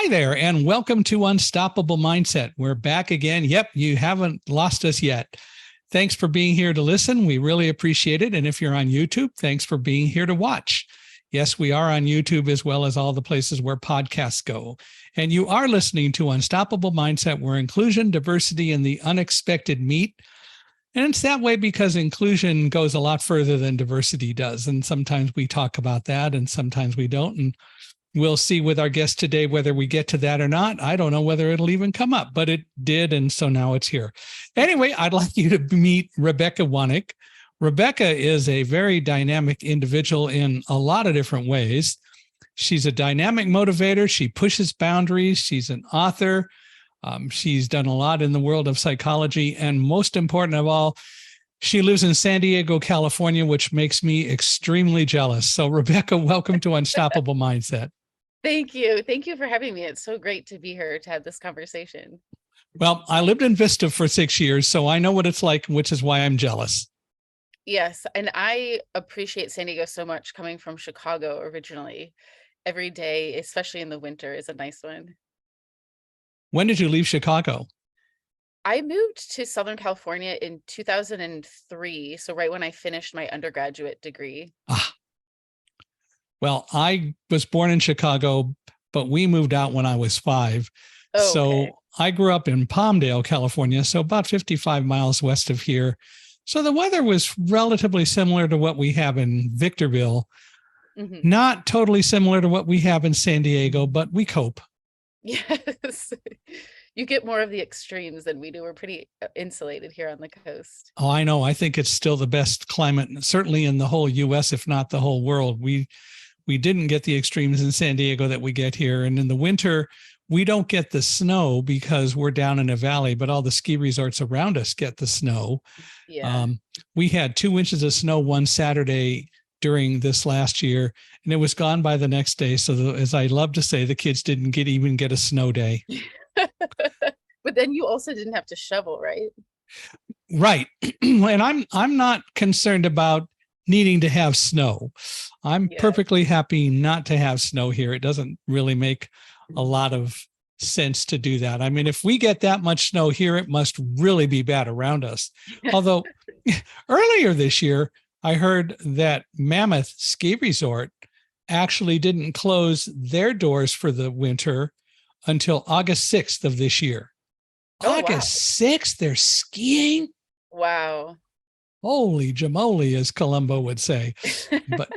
there, and welcome to Unstoppable Mindset. We're back again. Yep, you haven't lost us yet. Thanks for being here to listen. We really appreciate it. And if you're on YouTube, thanks for being here to watch. Yes, we are on YouTube as well as all the places where podcasts go. And you are listening to Unstoppable Mindset, where inclusion, diversity, and the unexpected meet. And it's that way because inclusion goes a lot further than diversity does. And sometimes we talk about that and sometimes we don't. And we'll see with our guest today whether we get to that or not. I don't know whether it'll even come up, but it did. And so now it's here. Anyway, I'd like you to meet Rebekah Wanic. Rebekah is a very dynamic individual in a lot of different ways. She's a dynamic motivator. She pushes boundaries. She's an author. She's done a lot in the world of psychology. And most important of all, she lives in San Diego, California, which makes me extremely jealous. So Rebekah, welcome to Unstoppable Mindset. Thank you. Thank you for having me. It's so great to be here to have this conversation. Well, I lived in Vista for 6 years, so I know what it's like, which is why I'm jealous. Yes. And I appreciate San Diego so much, coming from Chicago originally. Every day, especially in the winter, is a nice one. When did you leave Chicago? I moved to Southern California in 2003. So right when I finished my undergraduate degree. Well, I was born in Chicago, but we moved out when I was 5. Oh, so okay. I grew up in Palmdale, California, so about 55 miles west of here. So the weather was relatively similar to what we have in Victorville. Mm-hmm. Not totally similar to what we have in San Diego, but we cope. Yes. You get more of the extremes than we do. We're pretty insulated here on the coast. Oh, I know. I think it's still the best climate, certainly in the whole U.S., if not the whole world. We didn't get the extremes in San Diego that we get here. And in the winter, we don't get the snow because we're down in a valley, but all the ski resorts around us get the snow. Yeah. We had 2 inches of snow one Saturday during this last year, and it was gone by the next day. So as I love to say, the kids didn't even get a snow day. But then you also didn't have to shovel, right? Right. And I'm not concerned about needing to have snow. I'm perfectly happy not to have snow here. It doesn't really make a lot of sense to do that. I mean, if we get that much snow here, it must really be bad around us. Although earlier this year, I heard that Mammoth Ski Resort actually didn't close their doors for the winter until August 6th of this year. Oh, August 6th, they're skiing? Wow. Holy jamoli, as Columbo would say. But,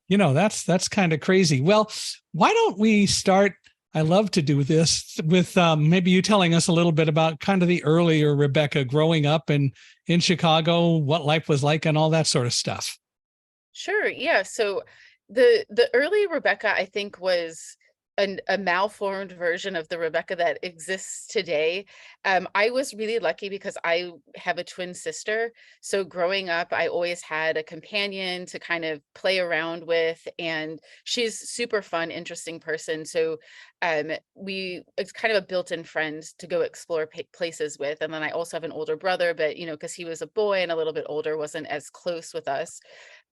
that's kind of crazy. Well, why don't we start, I love to do this, with maybe you telling us a little bit about kind of the earlier Rebekah growing up in Chicago, what life was like and all that sort of stuff. Sure. Yeah. So the early Rebekah, I think, was a malformed version of the Rebekah that exists today. I was really lucky because I have a twin sister. So growing up, I always had a companion to kind of play around with, and she's super fun, interesting person. So it's kind of a built-in friend to go explore places with. And then I also have an older brother, but because he was a boy and a little bit older, wasn't as close with us.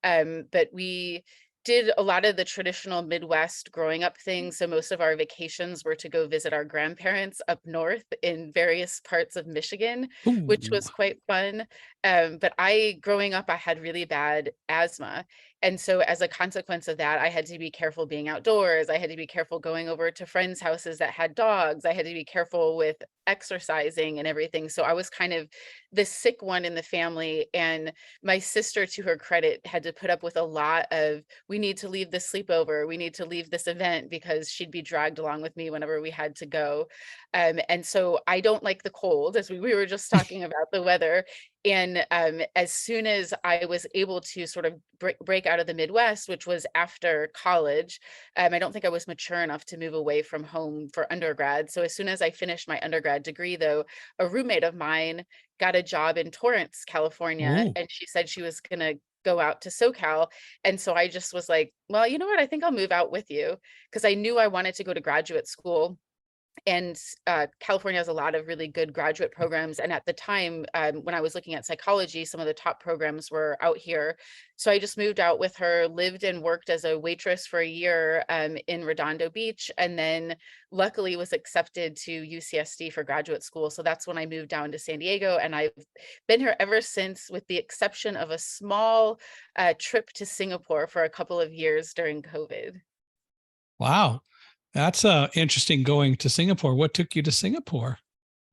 But we did a lot of the traditional Midwest growing up things. So most of our vacations were to go visit our grandparents up north in various parts of Michigan, which was quite fun. But growing up, I had really bad asthma. And so as a consequence of that, I had to be careful being outdoors. I had to be careful going over to friends' houses that had dogs. I had to be careful with exercising and everything. So I was kind of the sick one in the family. And my sister, to her credit, had to put up with a lot of, we need to leave this sleepover, we need to leave this event, because she'd be dragged along with me whenever we had to go. And so I don't like the cold, as we were just talking about the weather. And as soon as I was able to sort of break out of the Midwest, which was after college, I don't think I was mature enough to move away from home for undergrad. So as soon as I finished my undergrad degree, though, a roommate of mine got a job in Torrance, California, and she said she was going to go out to SoCal. And so I just was like, well, you know what? I think I'll move out with you, because I knew I wanted to go to graduate school. And California has a lot of really good graduate programs. And at the time, when I was looking at psychology, some of the top programs were out here. So I just moved out with her, lived and worked as a waitress for a year in Redondo Beach, and then luckily was accepted to UCSD for graduate school. So that's when I moved down to San Diego, and I've been here ever since, with the exception of a small trip to Singapore for a couple of years during COVID. Wow. That's interesting, going to Singapore. What took you to Singapore?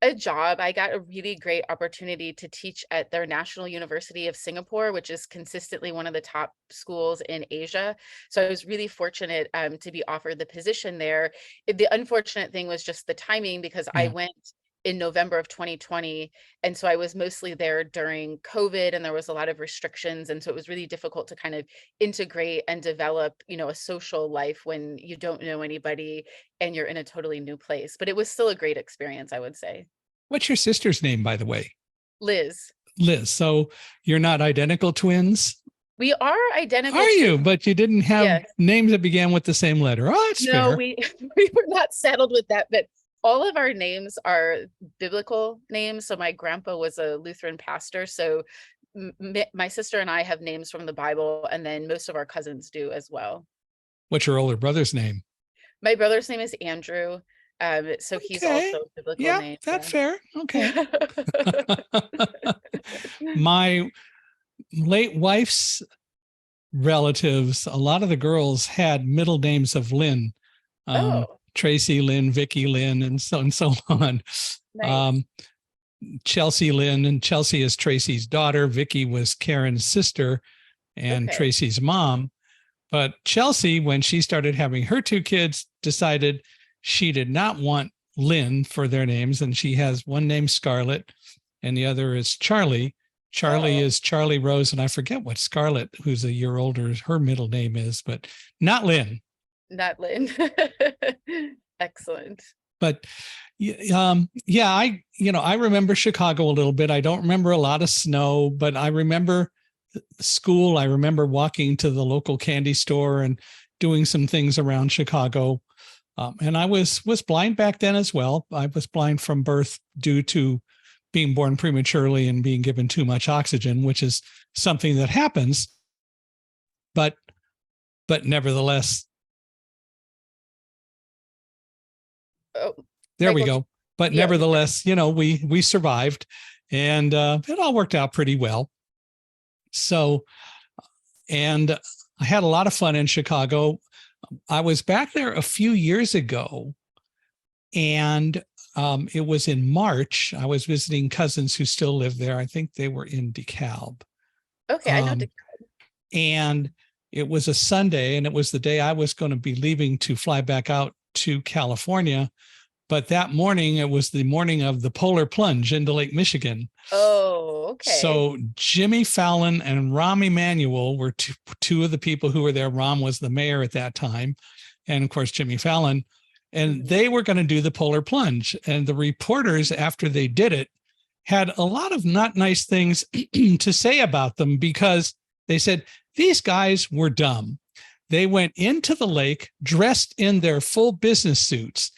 A job. I got a really great opportunity to teach at their National University of Singapore, which is consistently one of the top schools in Asia. So I was really fortunate to be offered the position there. The unfortunate thing was just the timing, because I Yeah. went in November of 2020. And so I was mostly there during COVID, and there was a lot of restrictions. And so it was really difficult to kind of integrate and develop, a social life when you don't know anybody and you're in a totally new place. But it was still a great experience, I would say. What's your sister's name, by the way? Liz. Liz. So you're not identical twins? We are identical Are you? twins. But you didn't have Yes. names that began with the same letter. Oh, that's No, fair. we were not settled with that, but all of our names are biblical names. So my grandpa was a Lutheran pastor. So my sister and I have names from the Bible, and then most of our cousins do as well. What's your older brother's name? My brother's name is Andrew. So he's Okay. also a biblical Yeah, name. that's Yeah. fair. Okay. My late wife's relatives, a lot of the girls had middle names of Lynn. Oh, Tracy Lynn, Vicky Lynn, and so on. nice. Chelsea Lynn, and Chelsea is Tracy's daughter. Vicky was Karen's sister and Okay. Tracy's mom. But Chelsea, when she started having her two kids, decided she did not want Lynn for their names. And she has one named Scarlett and the other is Charlie. Charlie is Charlie Rose. And I forget what Scarlett, who's a year older, her middle name is, but not Lynn. Not Lynn. Excellent. But I remember Chicago a little bit. I don't remember a lot of snow, but I remember school. I remember walking to the local candy store and doing some things around Chicago. And I was blind back then as well. I was blind from birth due to being born prematurely and being given too much oxygen, which is something that happens. But nevertheless, there we go. But yeah. Nevertheless, we survived, and it all worked out pretty well. So, and I had a lot of fun in Chicago. I was back there a few years ago, and it was in March. I was visiting cousins who still live there. I think they were in DeKalb. Okay, I know DeKalb. And it was a Sunday, and it was the day I was going to be leaving to fly back out to California. But that morning, it was the morning of the polar plunge into Lake Michigan. Oh, okay. So Jimmy Fallon and Rahm Emanuel were two of the people who were there. Rahm was the mayor at that time. And of course, Jimmy Fallon. And they were going to do the polar plunge. And the reporters, after they did it, had a lot of not nice things to say about them, because they said these guys were dumb. They went into the lake dressed in their full business suits.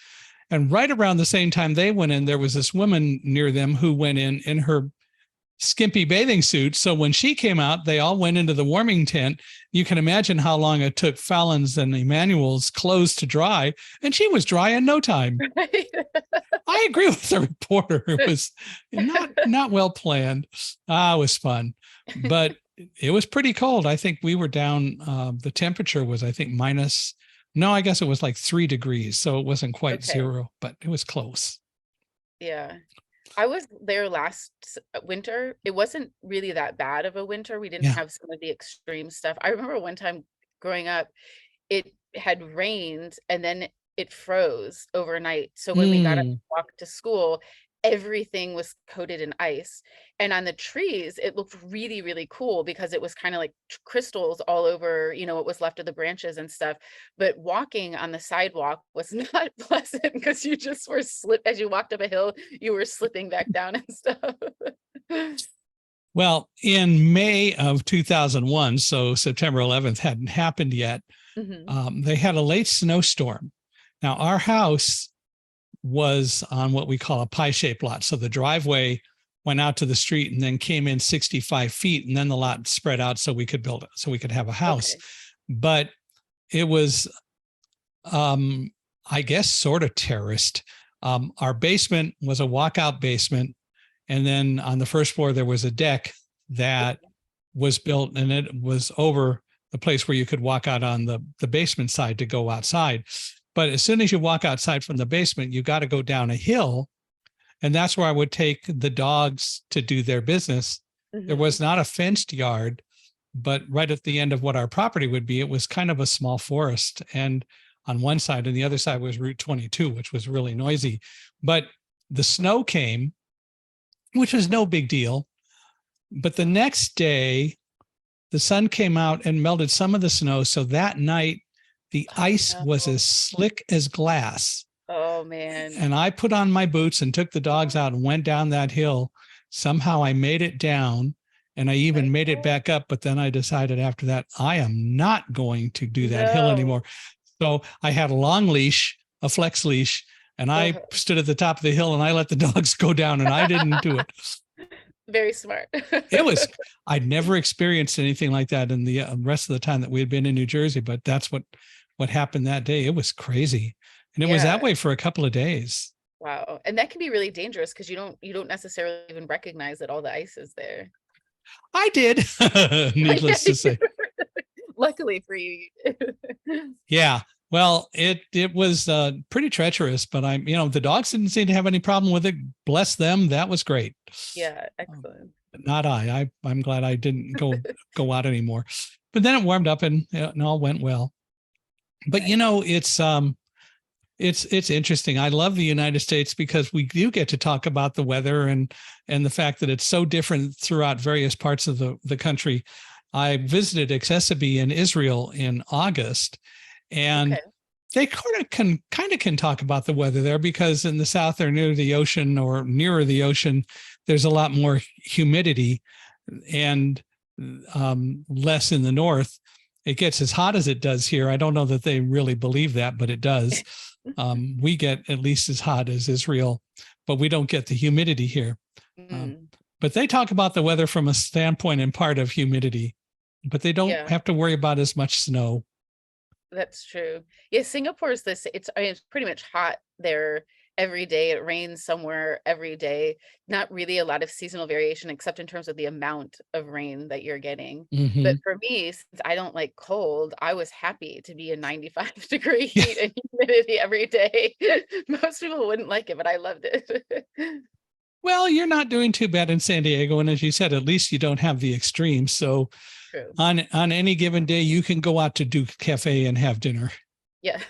And right around the same time they went in, there was this woman near them who went in her skimpy bathing suit. So when she came out, they all went into the warming tent. You can imagine how long it took Fallon's and Emanuel's clothes to dry. And she was dry in no time. Right. I agree with the reporter. It was not well planned. It was fun, but it was pretty cold. I think we were down. The temperature was, I think, I guess it was like 3 degrees. So it wasn't quite zero, but it was close. Yeah. I was there last winter. It wasn't really that bad of a winter. We didn't have some of the extreme stuff. I remember one time growing up, it had rained and then it froze overnight. So when we got up to walk to school, everything was coated in ice. And on the trees, it looked really, really cool because it was kind of like crystals all over, what was left of the branches and stuff. But walking on the sidewalk was not pleasant because you just were as you walked up a hill, you were slipping back down and stuff. Well, in May of 2001, so September 11th hadn't happened yet, they had a late snowstorm. Now, our house was on what we call a pie-shaped lot. So the driveway went out to the street and then came in 65 feet, and then the lot spread out so we could build it, so we could have a house. Okay. But it was, I guess, sort of terraced. Our basement was a walkout basement. And then on the first floor, there was a deck that was built, and it was over the place where you could walk out on the basement side to go outside. But as soon as you walk outside from the basement, you got to go down a hill. And that's where I would take the dogs to do their business. There was not a fenced yard, but right at the end of what our property would be, it was kind of a small forest. And on one side, and the other side was Route 22, which was really noisy. But the snow came, which was no big deal. But the next day, the sun came out and melted some of the snow. So that night, the ice was as slick as glass. Oh, man. And I put on my boots and took the dogs out and went down that hill. Somehow I made it down, and I even made it back up. But then I decided after that, I am not going to do that hill anymore. So I had a long leash, a flex leash, and I stood at the top of the hill and I let the dogs go down, and I didn't do it. Very smart. I'd never experienced anything like that in the rest of the time that we had been in New Jersey, but that's what happened that day. It was crazy. And it was that way for a couple of days. Wow. And that can be really dangerous because you don't necessarily even recognize that all the ice is there. I did, needless to say. Luckily for you. Yeah. Well, it was pretty treacherous, but the dogs didn't seem to have any problem with it. Bless them. That was great. Yeah. Excellent. Not I'm glad I didn't go out anymore. But then it warmed up and it all went well. But it's interesting. I love the United States because we do get to talk about the weather and the fact that it's so different throughout various parts of the country. I visited Accessibility in Israel in August, and they kind of can talk about the weather there because in the south they're near the ocean, or nearer the ocean. There's a lot more humidity and less in the north. It gets as hot as it does here. I don't know that they really believe that, but it does. We get at least as hot as Israel, but we don't get the humidity here. But they talk about the weather from a standpoint and part of humidity, but they don't have to worry about as much snow. That's true. Yeah, Singapore is it's pretty much hot there every day. It rains somewhere every day. Not really a lot of seasonal variation except in terms of the amount of rain that you're getting. But for me, since I don't like cold, I was happy to be in 95-degree heat and humidity every day. Most people wouldn't like it, but I loved it. Well, you're not doing too bad in San Diego. And as you said, at least you don't have the extremes. So True. On any given day, you can go out to Duke Cafe and have dinner. Yes.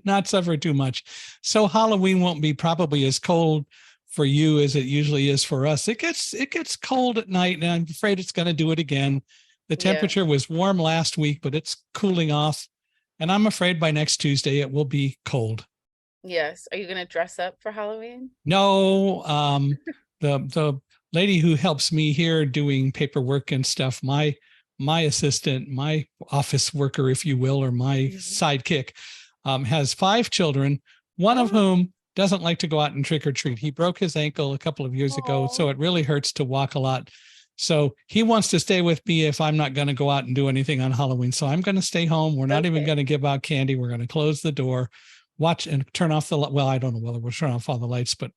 Not suffer too much. So Halloween won't be probably as cold for you as it usually is for us. It gets cold at night, and I'm afraid it's going to do it again. The temperature was warm last week, but it's cooling off. And I'm afraid by next Tuesday it will be cold. Yes. Are you going to dress up for Halloween? No. The lady who helps me here doing paperwork and stuff, my assistant, my office worker, if you will, or my sidekick, has 5 children, one of whom doesn't like to go out and trick or treat. He broke his ankle a couple of years ago, so it really hurts to walk a lot. So he wants to stay with me if I'm not going to go out and do anything on Halloween. So I'm going to stay home. We're not even going to give out candy. We're going to close the door, watch and turn off well, I don't know whether we'll turn off all the lights, but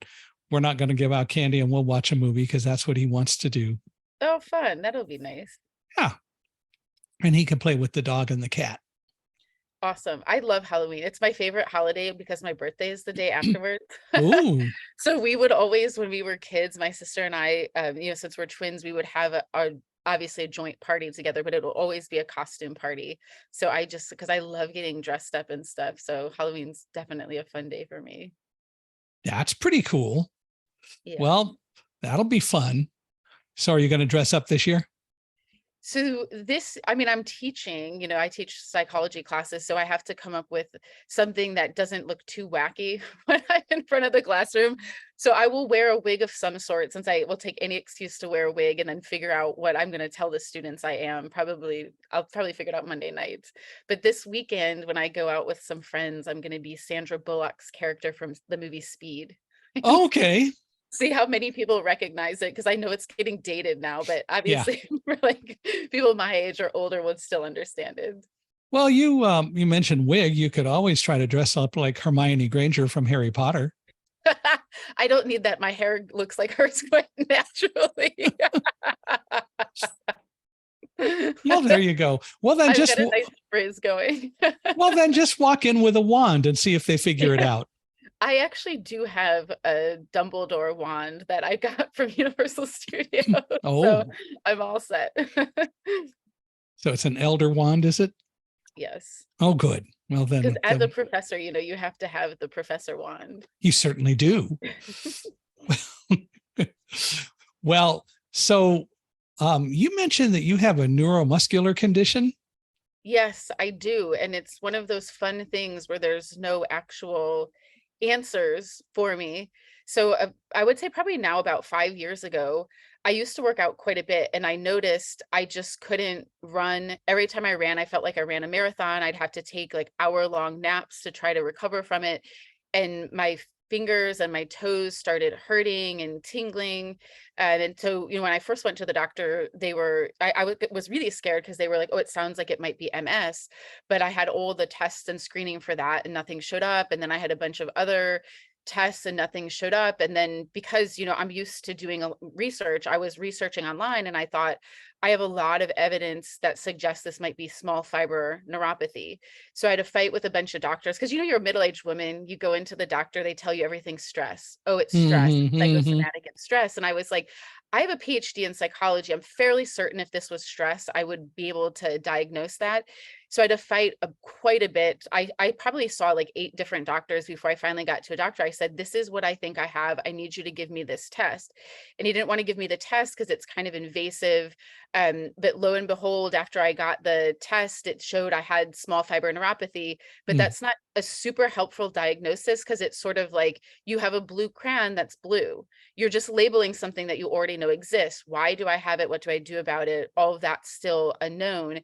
we're not going to give out candy, and we'll watch a movie because that's what he wants to do. Oh, fun. That'll be nice. Yeah. And he can play with the dog and the cat. Awesome. I love Halloween. It's my favorite holiday because my birthday is the day afterwards. Ooh. So we would always, when we were kids, my sister and I, since we're twins, we would have obviously a joint party together, but it will always be a costume party. So because I love getting dressed up and stuff. So Halloween's definitely a fun day for me. That's pretty cool. Yeah. Well, that'll be fun. So are you going to dress up this year? So I'm teaching, I teach psychology classes, so I have to come up with something that doesn't look too wacky when I in front of the classroom. So I will wear a wig of some sort, since I will take any excuse to wear a wig, and then figure out what I'm going to tell the students I am. I'll probably figure it out Monday nights. But this weekend, when I go out with some friends, I'm going to be Sandra Bullock's character from the movie Speed. Okay. See how many people recognize it, because I know it's getting dated now, but Yeah. obviously for like people my age or older would still understand it. Well, you mentioned wig. You could always try to dress up like Hermione Granger from Harry Potter. I don't need that. My hair looks like hers quite naturally. Well, there you go. Well, then I've got a nice frizz going. just walk in with a wand and see if they figure it out. I actually do have a Dumbledore wand that I got from Universal Studios. Oh. So I'm all set. So it's an elder wand, is it? Yes. Oh, good. Well, then. Because as a professor, you have to have the professor wand. You certainly do. Well, so you mentioned that you have a neuromuscular condition. Yes, I do. And it's one of those fun things where there's no actual answers for me. So I would say probably now about 5 years ago, I used to work out quite a bit, and I noticed I just couldn't run. Every time I ran, I felt like I ran a marathon. I'd have to take like hour-long naps to try to recover from it. And my fingers and my toes started hurting and tingling. And so, when I first went to the doctor, I was really scared, because they were like, oh, it sounds like it might be MS. But I had all the tests and screening for that, and nothing showed up. And then I had a bunch of other tests and nothing showed up. And then, because I'm used to doing research, I was researching online, and I thought, I have a lot of evidence that suggests this might be small fiber neuropathy. So I had a fight with a bunch of doctors, because you're a middle-aged woman, you go into the doctor, they tell you everything's stress. Oh, it's stress, psychosomatic and stress. And I was like, I have a PhD in psychology. I'm fairly certain if this was stress, I would be able to diagnose that. So I had to fight quite a bit. I probably saw like 8 different doctors before I finally got to a doctor. I said, this is what I think I have. I need you to give me this test. And he didn't want to give me the test because it's kind of invasive. But lo and behold, after I got the test, it showed I had small fiber neuropathy. But that's not a super helpful diagnosis, because it's sort of like you have a blue crayon that's blue. You're just labeling something that you already know exists. Why do I have it? What do I do about it? All of that's still unknown.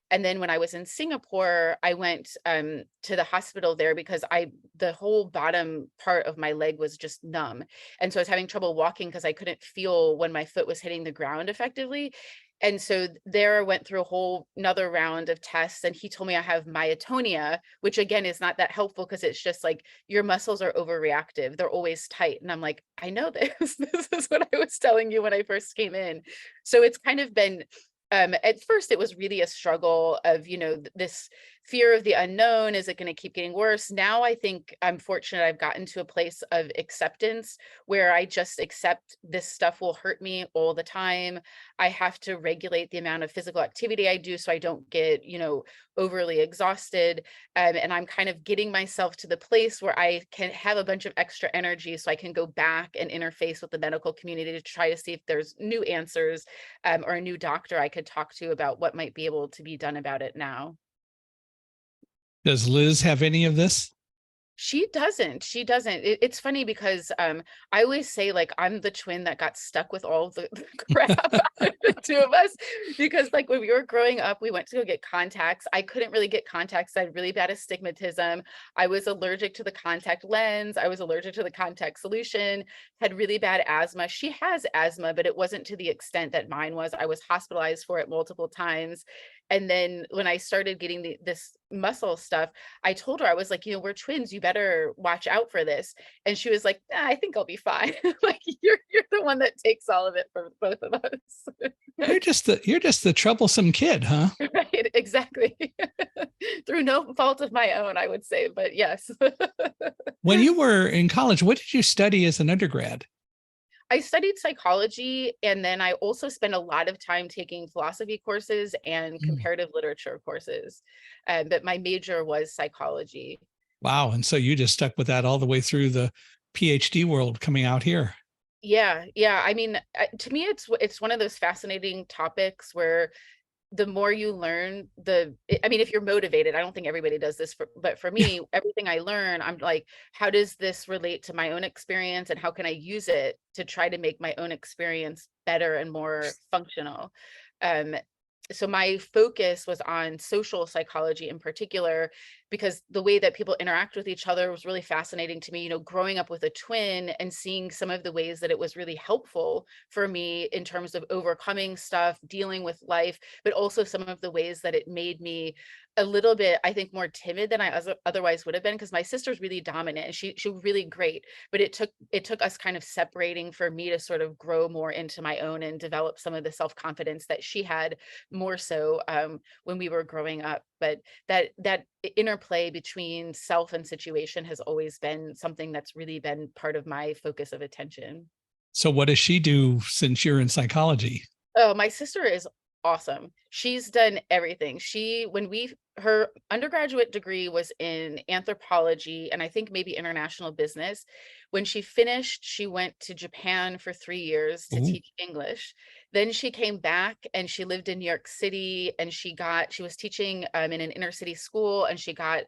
And then when I was in Singapore, I went to the hospital there, because the whole bottom part of my leg was just numb. And so I was having trouble walking, because I couldn't feel when my foot was hitting the ground effectively. And so there I went through another round of tests, and he told me I have myotonia, which again is not that helpful, because it's just like your muscles are overreactive. They're always tight. And I'm like, I know this. This is what I was telling you when I first came in. So it's kind of been, at first it was really a struggle of, this fear of the unknown. Is it going to keep getting worse? Now I think I'm fortunate I've gotten to a place of acceptance where I just accept this stuff will hurt me all the time. I have to regulate the amount of physical activity I do so I don't get, overly exhausted. And I'm kind of getting myself to the place where I can have a bunch of extra energy so I can go back and interface with the medical community to try to see if there's new answers, or a new doctor I could talk to about what might be able to be done about it now. Does Liz have any of this? She doesn't. It's funny because I always say, like, I'm the twin that got stuck with all the crap out of the 2 of us, because like when we were growing up, we went to go get contacts. I couldn't really get contacts. I had really bad astigmatism. I was allergic to the contact lens. I was allergic to the contact solution, had really bad asthma. She has asthma, but it wasn't to the extent that mine was. I was hospitalized for it multiple times. And then when I started getting this muscle stuff, I told her, I was like, we're twins, you better watch out for this. And she was like, nah, I think I'll be fine. Like, you're the one that takes all of it for both of us. You're just the troublesome kid, huh? Right, exactly. Through no fault of my own, I would say, but yes. When you were in college, what did you study as an undergrad? I studied psychology, and then I also spent a lot of time taking philosophy courses and comparative literature courses. But my major was psychology. Wow. And so you just stuck with that all the way through the Ph.D. world coming out here. Yeah. I mean, to me, it's one of those fascinating topics where the more you learn, I mean, if you're motivated, I don't think everybody does this, but for Yeah. me, everything I learn, I'm like, how does this relate to my own experience, and how can I use it to try to make my own experience better and more functional? Um, so my focus was on social psychology in particular, because the way that people interact with each other was really fascinating to me, growing up with a twin and seeing some of the ways that it was really helpful for me in terms of overcoming stuff, dealing with life, but also some of the ways that it made me a little bit, I think, more timid than I otherwise would have been, because my sister's really dominant and she really great, but it took us kind of separating for me to sort of grow more into my own and develop some of the self-confidence that she had more so when we were growing up. But that interplay between self and situation has always been something that's really been part of my focus of attention. So what does she do since you're in psychology? Oh, my sister is awesome. She's done everything. Her undergraduate degree was in anthropology and I think maybe international business. When she finished, she went to Japan for 3 years to Ooh, teach English. Then she came back and she lived in New York City, and she was teaching in an inner city school, and she got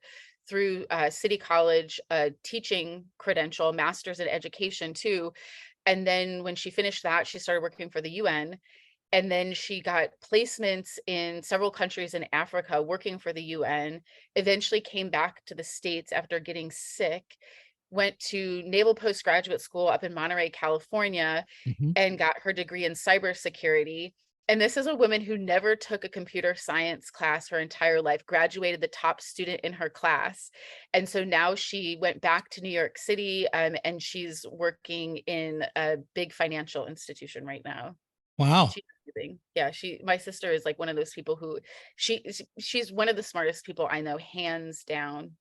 through City College a teaching credential, master's in education too. And then when she finished that, she started working for the UN. And then she got placements in several countries in Africa working for the UN, eventually came back to the States after getting sick, went to Naval Postgraduate School up in Monterey, California, mhm. and got her degree in cybersecurity. And this is a woman who never took a computer science class her entire life, graduated the top student in her class. And so now she went back to New York City, and she's working in a big financial institution right now. Wow. She's amazing. Yeah, my sister is like one of those people who she's one of the smartest people I know, hands down.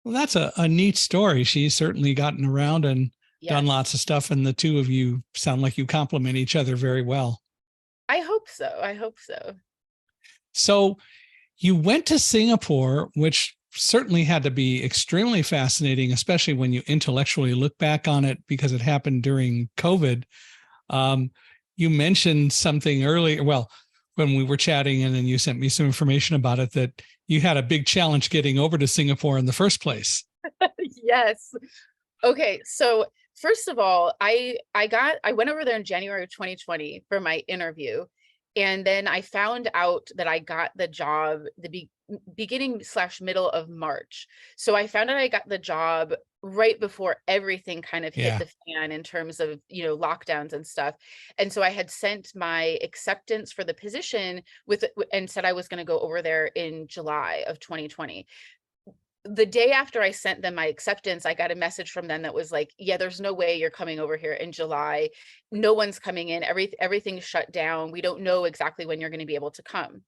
Well, that's a neat story. She's certainly gotten around and done Yes. lots of stuff, and the two of you sound like you complement each other very well. I hope so. I hope so. So you went to Singapore, which certainly had to be extremely fascinating, especially when you intellectually look back on it because it happened during COVID. Um, you mentioned something earlier, well, when we were chatting, and then you sent me some information about it, that you had a big challenge getting over to Singapore in the first place. Yes. Okay, so first of all, I went over there in January of 2020 for my interview, and then I found out that I got the job beginning slash middle of March. So I found out I got the job right before everything kind of hit Yeah. the fan in terms of, lockdowns and stuff. And so I had sent my acceptance for the position and said I was going to go over there in July of 2020. The day after I sent them my acceptance, I got a message from them that was like, yeah, there's no way you're coming over here in July. No one's coming in. Everything's shut down. We don't know exactly when you're going to be able to come.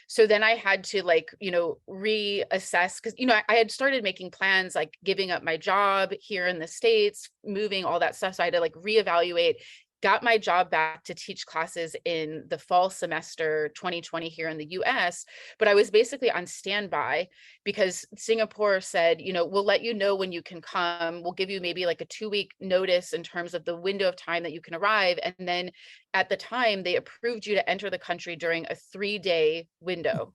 So then I had to reassess, because, I had started making plans, like giving up my job here in the States, moving, all that stuff. So I had to reevaluate. Got my job back to teach classes in the fall semester 2020 here in the US, but I was basically on standby because Singapore said, we'll let you know when you can come. We'll give you maybe like a 2-week notice in terms of the window of time that you can arrive. And then at the time, they approved you to enter the country during a 3-day window.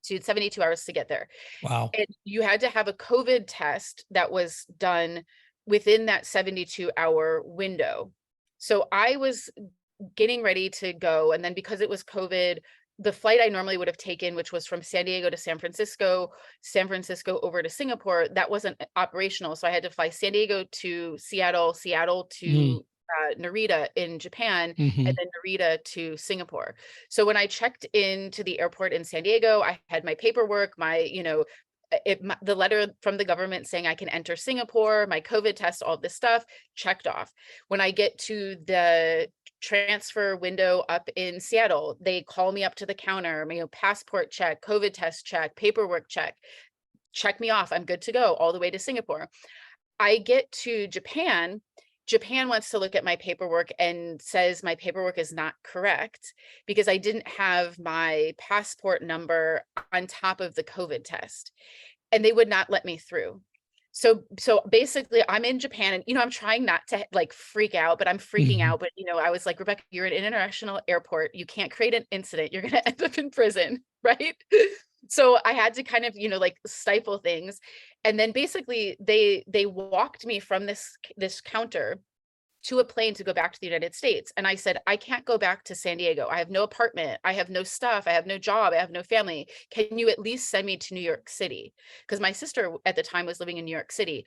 So you had 72 hours to get there. Wow. And you had to have a COVID test that was done within that 72-hour window. So I was getting ready to go. And then because it was COVID, the flight I normally would have taken, which was from San Diego to San Francisco over to Singapore, that wasn't operational. So I had to fly San Diego to Seattle, Seattle Mm, to Narita in Japan, and hmm. then Narita to Singapore. So when I checked into the airport in San Diego, I had my paperwork, the letter from the government saying I can enter Singapore, my COVID test, all this stuff checked off. When I get to the transfer window up in Seattle, they call me up to the counter, passport check, COVID test check, paperwork check me off. I'm good to go all the way to Singapore. I get to Japan. Japan wants to look at my paperwork and says my paperwork is not correct because I didn't have my passport number on top of the COVID test, and they would not let me through. So basically I'm in Japan, and, I'm trying not to like freak out, but I'm freaking Mhm. out. But, I was like, Rebekah, you're at an international airport. You can't create an incident. You're going to end up in prison. Right. So I had to kind of, like stifle things. And then basically they walked me from this counter to a plane to go back to the United States. And I said, I can't go back to San Diego. I have no apartment. I have no stuff. I have no job. I have no family. Can you at least send me to New York City? Because my sister at the time was living in New York City.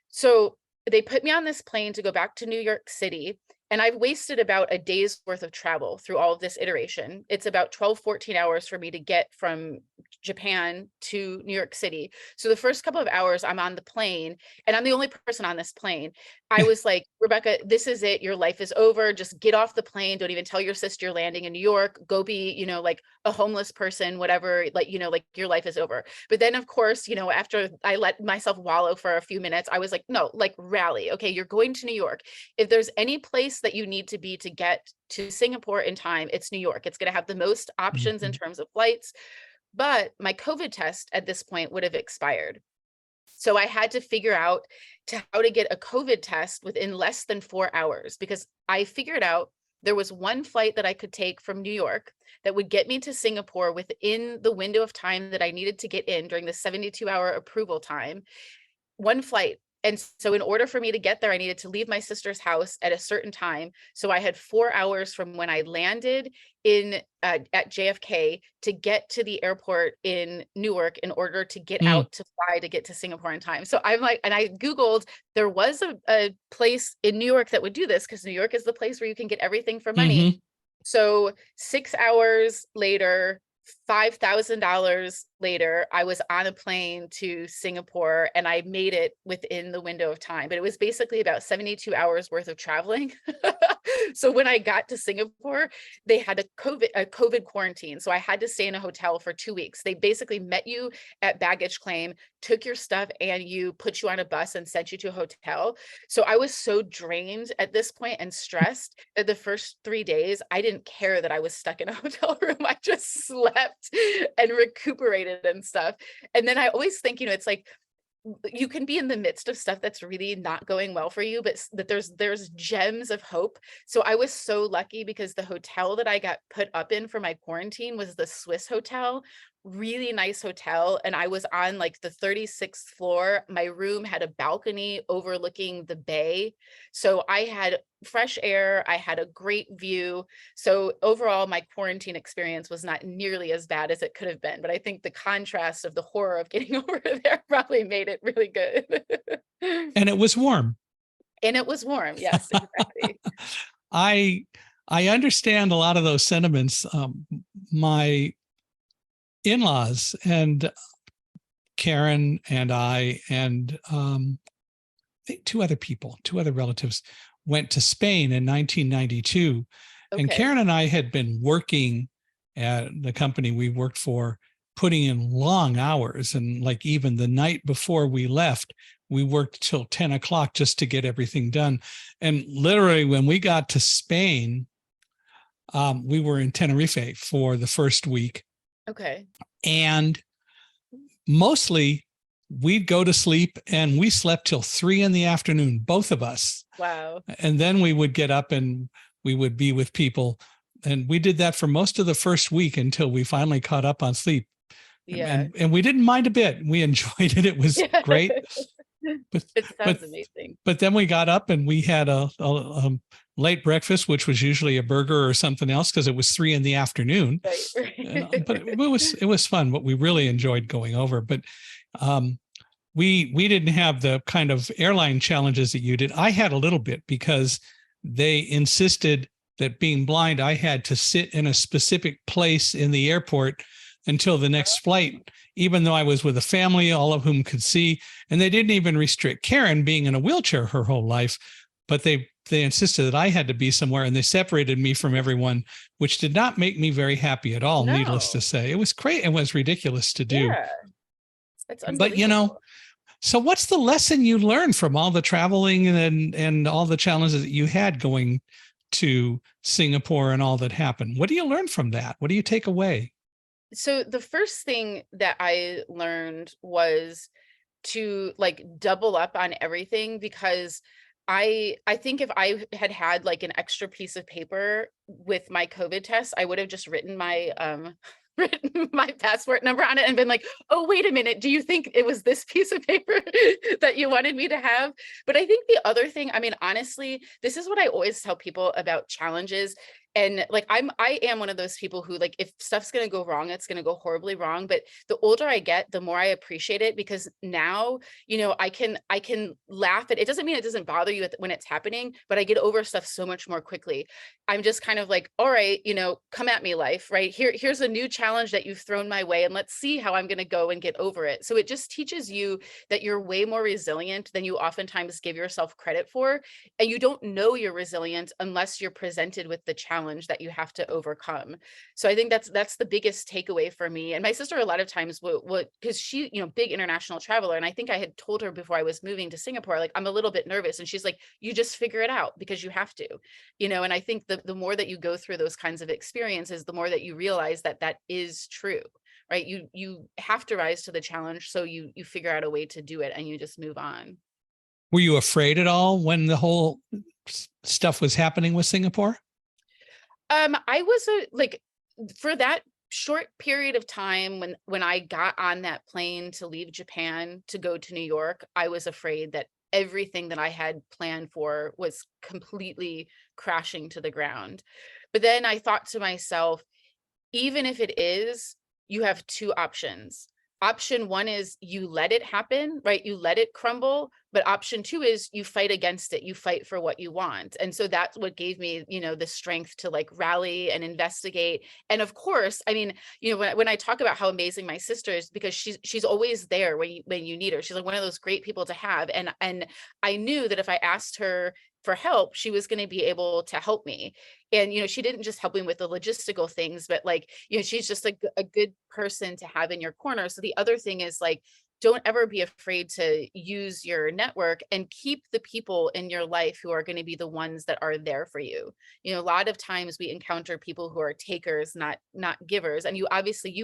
So they put me on this plane to go back to New York City. And I've wasted about a day's worth of travel through all of this iteration. It's about 12, 14 hours for me to get from Japan to New York City. So the first couple of hours I'm on the plane, and I'm the only person on this plane. I was like, Rebekah, this is it. Your life is over. Just get off the plane. Don't even tell your sister you're landing in New York. Go be, like a homeless person, whatever, like, like your life is over. But then, of course, after I let myself wallow for a few minutes, I was like, no, like rally. Okay, you're going to New York. If there's any place that you need to be to get to Singapore in time, it's New York. It's going to have the most options in Mhm. terms of flights. But my COVID test at this point would have expired. So I had to figure out how to get a COVID test within less than 4 hours, because I figured out there was one flight that I could take from New York that would get me to Singapore within the window of time that I needed to get in during the 72-hour approval time. One flight. And so in order for me to get there, I needed to leave my sister's house at a certain time. So I had 4 hours from when I landed in at JFK to get to the airport in Newark in order to get Mm. out to fly to get to Singapore in time. So I'm like, and I Googled, there was a place in New York that would do this, because New York is the place where you can get everything for money. Mhm. So 6 hours later, $5,000 later, I was on a plane to Singapore, and I made it within the window of time. But it was basically about 72 hours worth of traveling. So when I got to Singapore, they had a COVID quarantine. So I had to stay in a hotel for 2 weeks. They basically met you at baggage claim, took your stuff, and you put you on a bus and sent you to a hotel. So I was so drained at this point and stressed that the first 3 days, I didn't care that I was stuck in a hotel room. I just slept and recuperated and stuff. And then I always think, it's like, you can be in the midst of stuff that's really not going well for you, but that there's gems of hope. So I was so lucky, because the hotel that I got put up in for my quarantine was the Swiss hotel, really nice hotel. And I was on like the 36th floor. My room had a balcony overlooking the bay. So I had fresh air. I had a great view. So overall, my quarantine experience was not nearly as bad as it could have been. But I think the contrast of the horror of getting over there probably made it really good. And it was warm. And it was warm. Yes, exactly. I I understand a lot of those sentiments. My in-laws and Karen and I and I think two other relatives went to Spain in 1992. And Okay. Karen and I had been working at the company we worked for, putting in long hours. And like even the night before we left, we worked till 10 o'clock just to get everything done. And literally, when we got to Spain, we were in Tenerife for the first week. Okay. And mostly we'd go to sleep, and we slept till 3 p.m, both of us. Wow. And then we would get up and we would be with people. And we did that for most of the first week until we finally caught up on sleep. Yeah. And we didn't mind a bit. We enjoyed it. It was Yeah. great. But It but sounds amazing. but then we got up and we had a late breakfast, which was usually a burger or something else, because it was 3 p.m. Right. But it was fun. But we really enjoyed going over. But we didn't have the kind of airline challenges that you did. I had a little bit, because they insisted that, being blind, I had to sit in a specific place in the airport until the next flight, even though I was with a family, all of whom could see. And they didn't even restrict Karen being in a wheelchair her whole life, but they insisted that I had to be somewhere, and they separated me from everyone, which did not make me very happy at all, needless to No. say. It was crazy. It was ridiculous to do. Yeah. That's But, unbelievable. so what's the lesson you learned from all the traveling and all the challenges that you had going to Singapore and all that happened? What do you learn from that? What do you take away? So the first thing that I learned was to like double up on everything, because I think if I had like an extra piece of paper with my COVID test, I would have just written my written my passport number on it and been like, oh, wait a minute, do you think it was this piece of paper that you wanted me to have? But I think the other thing, I mean, honestly, this is what I always tell people about challenges. And like I am one of those people who, like, if stuff's going to go wrong, it's going to go horribly wrong. But the older I get, the more I appreciate it, because now, I can laugh at it. Doesn't mean it doesn't bother you when it's happening, but I get over stuff so much more quickly. I'm just kind of like, all right, come at me, life, right? Here's a new challenge that you've thrown my way, and let's see how I'm going to go and get over it. So it just teaches you that you're way more resilient than you oftentimes give yourself credit for. And you don't know you're resilient unless you're presented with the challenge that you have to overcome. So I think that's the biggest takeaway for me. And my sister a lot of times would, because she, big international traveler, and I think I had told her before I was moving to Singapore, like, I'm a little bit nervous, and she's like, you just figure it out, because you have to. And I think the more that you go through those kinds of experiences, the more that you realize that that is true, right? You have to rise to the challenge, so you figure out a way to do it, and you just move on. Were you afraid at all when the whole stuff was happening with Singapore? I was like, for that short period of time when I got on that plane to leave Japan to go to New York, I was afraid that everything that I had planned for was completely crashing to the ground. But then I thought to myself, even if it is, you have two options. Option one is you let it happen, right? You let it crumble. But option two is you fight against it. You fight for what you want. And so that's what gave me, the strength to like rally and investigate. And of course, I mean, when I talk about how amazing my sister is, because she's always there when you need her. She's like one of those great people to have. And I knew that if I asked her for help, she was going to be able to help me. And, she didn't just help me with the logistical things, but like, she's just a good person to have in your corner. So the other thing is, like, don't ever be afraid to use your network, and keep the people in your life who are going to be the ones that are there for you. A lot of times we encounter people who are takers, not givers. And you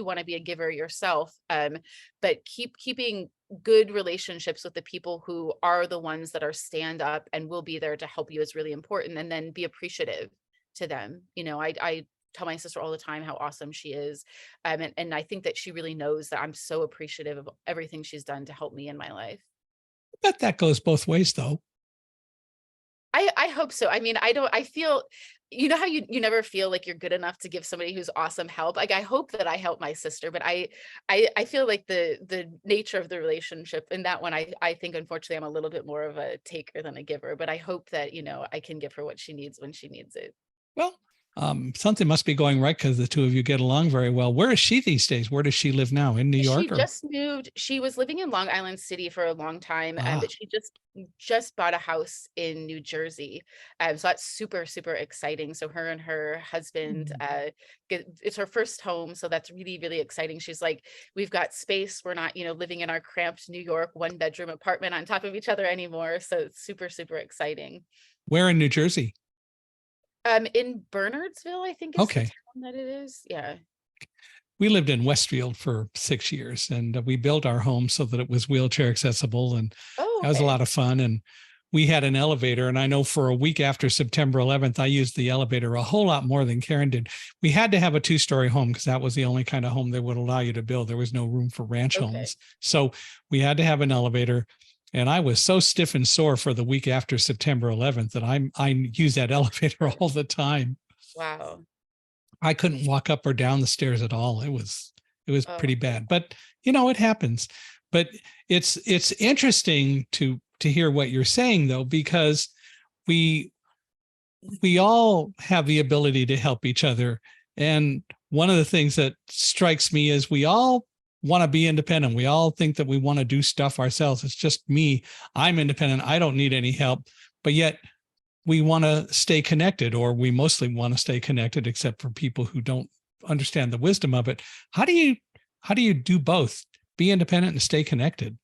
want to be a giver yourself. But keeping good relationships with the people who are the ones that are stand up and will be there to help you is really important. And then be appreciative to them. I tell my sister all the time how awesome she is. And I think that she really knows that I'm so appreciative of everything she's done to help me in my life. I bet that goes both ways, though. I hope so. I mean, I feel, how you never feel like you're good enough to give somebody who's awesome help. Like, I hope that I help my sister, but I feel like the nature of the relationship in that one, I think, unfortunately, I'm a little bit more of a taker than a giver, but I hope that, I can give her what she needs when she needs it. Well, something must be going right, because the two of you get along very well. Where is she these days? Where does she live now? In New York? She just moved. She was living in Long Island City for a long time, but she just bought a house in New Jersey. So that's super, super exciting. So her and her husband, it's her first home. So that's really, really exciting. She's like, we've got space. We're not, living in our cramped New York 1-bedroom apartment on top of each other anymore. So it's super, super exciting. Where in New Jersey? In Bernardsville, I think is the town that it is. Yeah. We lived in Westfield for 6 years, and we built our home so that it was wheelchair accessible, and that was a lot of fun. And we had an elevator, and I know for a week after September 11th, I used the elevator a whole lot more than Karen did. We had to have a 2-story home because that was the only kind of home they would allow you to build. There was no room for ranch homes. So we had to have an elevator. And I was so stiff and sore for the week after September 11th that I use that elevator all the time. Wow. I couldn't walk up or down the stairs at all. It was pretty bad, but it happens. But it's interesting to hear what you're saying, though, because we all have the ability to help each other. And one of the things that strikes me is we all want to be independent. We all think that we want to do stuff ourselves. It's just me. I'm independent. I don't need any help. But yet we want to stay connected, or we mostly want to stay connected, except for people who don't understand the wisdom of it. How do you do both? Be independent and stay connected?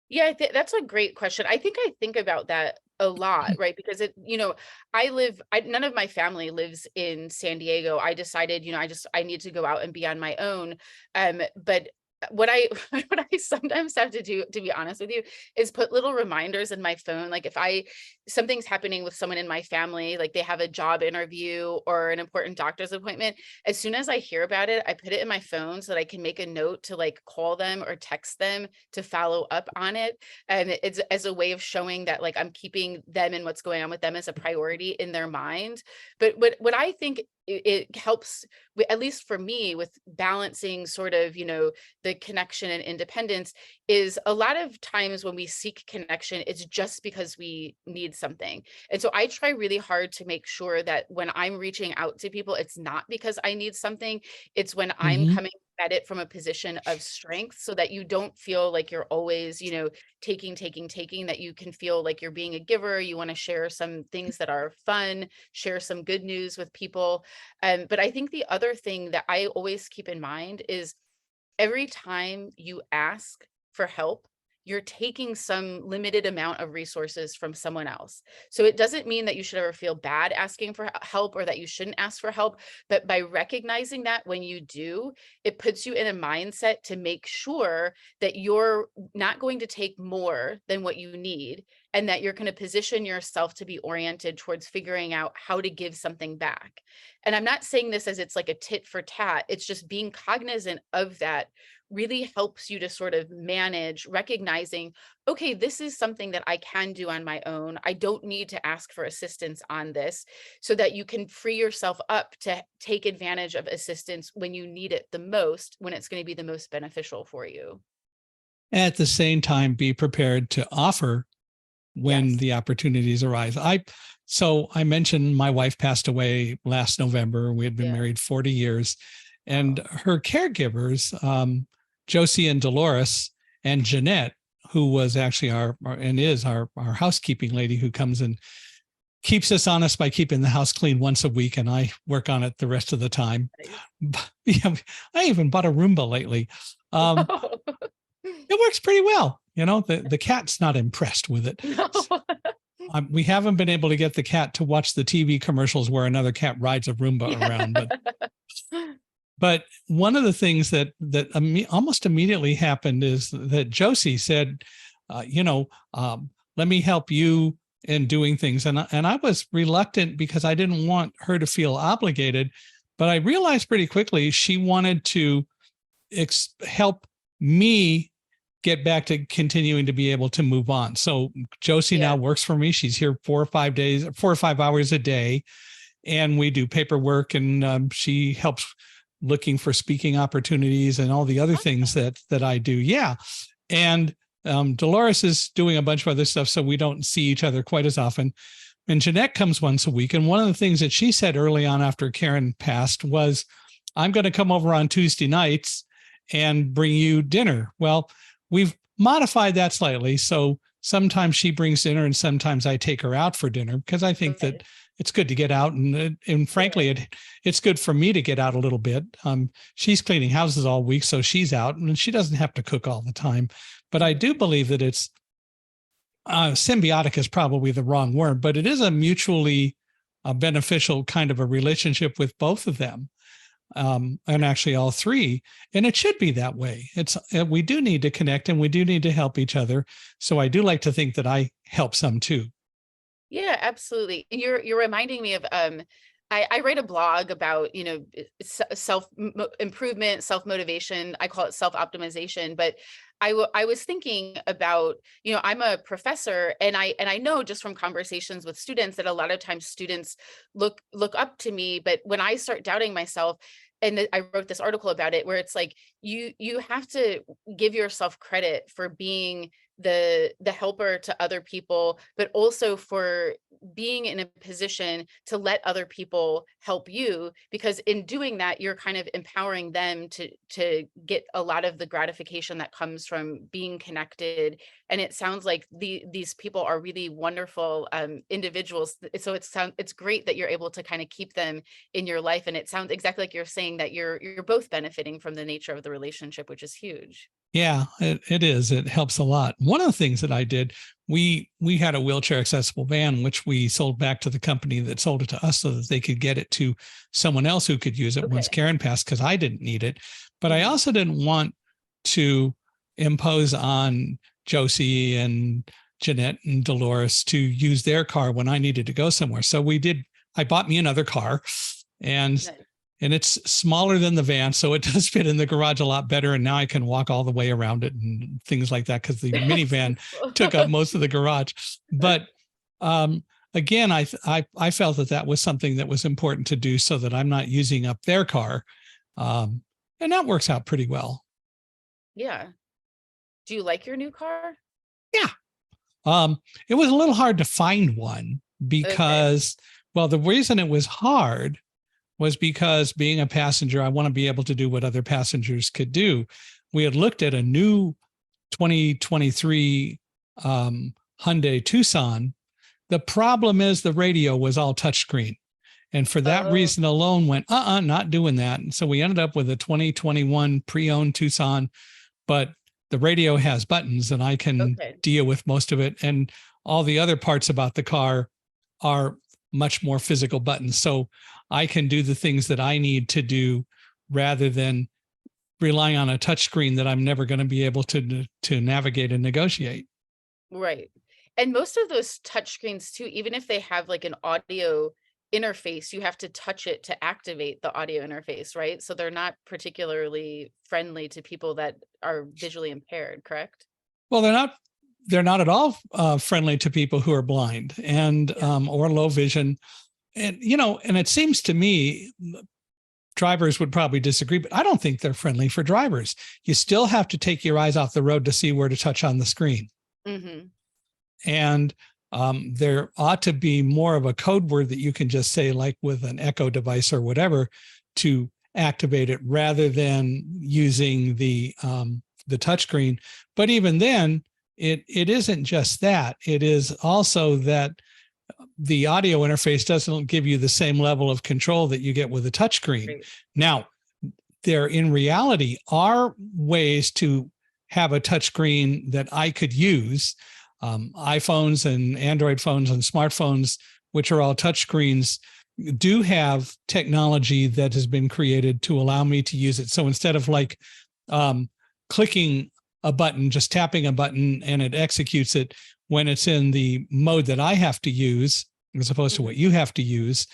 Yeah, that's a great question. I think about that a lot, right? Because none of my family lives in San Diego. I decided, I need to go out and be on my own. But what I what I sometimes have to do, to be honest with you, is put little reminders in my phone. Like if something's happening with someone in my family, like they have a job interview or an important doctor's appointment, as soon as I hear about it, I put it in my phone so that I can make a note to like call them or text them to follow up on it. And it's as a way of showing that like I'm keeping them and what's going on with them as a priority in their mind. But what I think it helps, at least for me, with balancing sort of, the connection and independence, is a lot of times when we seek connection, it's just because we need something. And so I try really hard to make sure that when I'm reaching out to people, it's not because I need something, it's when I'm Mhm. coming at it from a position of strength, so that you don't feel like you're always, taking, that you can feel like you're being a giver. You want to share some things that are fun, share some good news with people. But I think the other thing that I always keep in mind is every time you ask for help, you're taking some limited amount of resources from someone else. So it doesn't mean that you should ever feel bad asking for help or that you shouldn't ask for help. But by recognizing that when you do, it puts you in a mindset to make sure that you're not going to take more than what you need, and that you're going to position yourself to be oriented towards figuring out how to give something back. And I'm not saying this as it's like a tit for tat, it's just being cognizant of that really helps you to sort of manage recognizing, okay, this is something that I can do on my own. I don't need to ask for assistance on this, so that you can free yourself up to take advantage of assistance when you need it the most, when it's going to be the most beneficial for you. At the same time, be prepared to offer when Yes. the opportunities arise. So I mentioned my wife passed away last November. We had been Yeah. married 40 years, and Oh, her caregivers, Josie and Dolores and Jeanette, who was actually and is our housekeeping lady, who comes and keeps us honest by keeping the house clean once a week, and I work on it the rest of the time. nice. Yeah, I even bought a Roomba lately. Um, Oh, it works pretty well. The cat's not impressed with it. no. We haven't been able to get the cat to watch the TV commercials where another cat rides a Roomba Yeah. around, but one of the things that almost immediately happened is that Josie said, let me help you in doing things, and I was reluctant because I didn't want her to feel obligated, but I realized pretty quickly she wanted to help me get back to continuing to be able to move on. So Josie now Yeah. works for me. She's here 4 or 5 hours a day, and we do paperwork, and she helps looking for speaking opportunities and all the other things Awesome. that I do. Yeah. And Dolores is doing a bunch of other stuff, so we don't see each other quite as often. And Jeanette comes once a week. And one of the things that she said early on after Karen passed was, I'm going to come over on Tuesday nights and bring you dinner. Well, we've modified that slightly. So sometimes she brings dinner and sometimes I take her out for dinner, because I think that Right. it's good to get out. And frankly, Sure. it's good for me to get out a little bit. She's cleaning houses all week, so she's out and she doesn't have to cook all the time. But I do Mhm. believe that it's symbiotic is probably the wrong word, but it is a mutually beneficial kind of a relationship with both of them, and actually all three. And it should be that way. We do need to connect and we do need to help each other. So I do like to think that I help some too. Yeah, absolutely. And you're reminding me of I write a blog about, self improvement, self motivation. I call it self optimization, but I was thinking about, I'm a professor, and I know just from conversations with students that a lot of times students look up to me, but when I start doubting myself, and I wrote this article about it, where it's like you have to give yourself credit for being the helper to other people, but also for being in a position to let other people help you, because in doing that you're kind of empowering them to get a lot of the gratification that comes from being connected. And it sounds like these people are really wonderful individuals. So it's great that you're able to kind of keep them in your life, and it sounds exactly like you're saying that you're both benefiting from the nature of the relationship, which is huge. Yeah, it is. It helps a lot. One of the things that I did, we had a wheelchair accessible van, which we sold back to the company that sold it to us so that they could get it to someone else who could use it once Okay. Karen passed, because I didn't need it. But I Mhm. also didn't want to impose on Josie and Jeanette and Dolores to use their car when I needed to go somewhere. So I bought me another car, and it's smaller than the van, so it does fit in the garage a lot better. And now I can walk all the way around it and things like that, because the minivan took up most of the garage. But again, I felt that was something that was important to do, so that I'm not using up their car. And that works out pretty well. Yeah. Do you like your new car? Yeah. It was a little hard to find one because, well, the reason it was hard was because being a passenger, I want to be able to do what other passengers could do. We had looked at a new 2023 Hyundai Tucson. The problem is the radio was all touchscreen. And for that reason alone went, not doing that. And so we ended up with a 2021 pre-owned Tucson, but the radio has buttons and I can deal with most of it. And all the other parts about the car are much more physical buttons. So I can do the things that I need to do rather than relying on a touchscreen that I'm never going to be able to navigate and negotiate. Right. And most of those touchscreens too, even if they have like an audio interface, you have to touch it to activate the audio interface, right? So they're not particularly friendly to people that are visually impaired, correct? Well, they're not at all friendly to people who are blind and or low vision. And and it seems to me, drivers would probably disagree, but I don't think they're friendly for drivers. You still have to take your eyes off the road to see where to touch on the screen. Mm-hmm. And there ought to be more of a code word that you can just say, like with an Echo device or whatever, to activate it rather than using the touchscreen. But even then, it isn't just that. It is also that the audio interface doesn't give you the same level of control that you get with a touchscreen. Right. Now, there in reality are ways to have a touchscreen that I could use. iPhones and Android phones and smartphones, which are all touchscreens, do have technology that has been created to allow me to use it. So instead of like clicking a button, just tapping a button and it executes it when it's in the mode that I have to use, as opposed to what you have to use,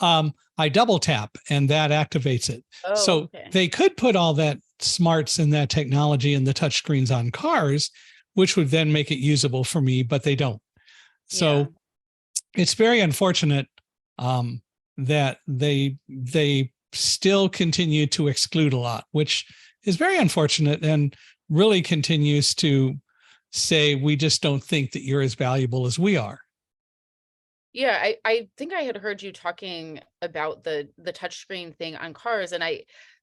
I double tap and that activates it. So they could put all that smarts and that technology and the touchscreens on cars, which would then make it usable for me, but they don't. So it's very unfortunate that they still continue to exclude a lot, which is very unfortunate and really continues to say, we just don't think that you're as valuable as we are. Yeah, I think I had heard you talking about the touchscreen thing on cars, and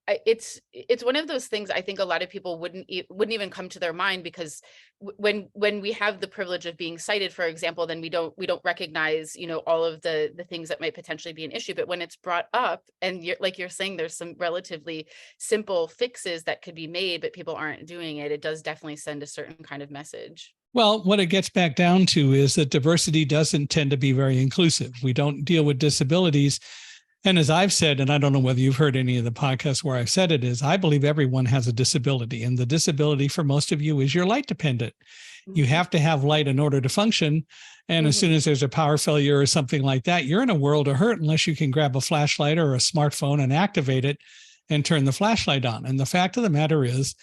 it's one of those things I think a lot of people wouldn't even come to their mind, because when we have the privilege of being sighted, for example, then we don't recognize all of the things that might potentially be an issue. But when it's brought up, and you're saying there's some relatively simple fixes that could be made, but people aren't doing it, it does definitely send a certain kind of message. Well, what it gets back down to is that diversity doesn't tend to be very inclusive. We don't deal with disabilities. And as I've said, and I don't know whether you've heard any of the podcasts where I've said it, is I believe everyone has a disability. And the disability for most of you is you're light dependent. Mm-hmm. You have to have light in order to function. And as soon as there's a power failure or something like that, you're in a world of hurt unless you can grab a flashlight or a smartphone and activate it and turn the flashlight on. And the fact of the matter is,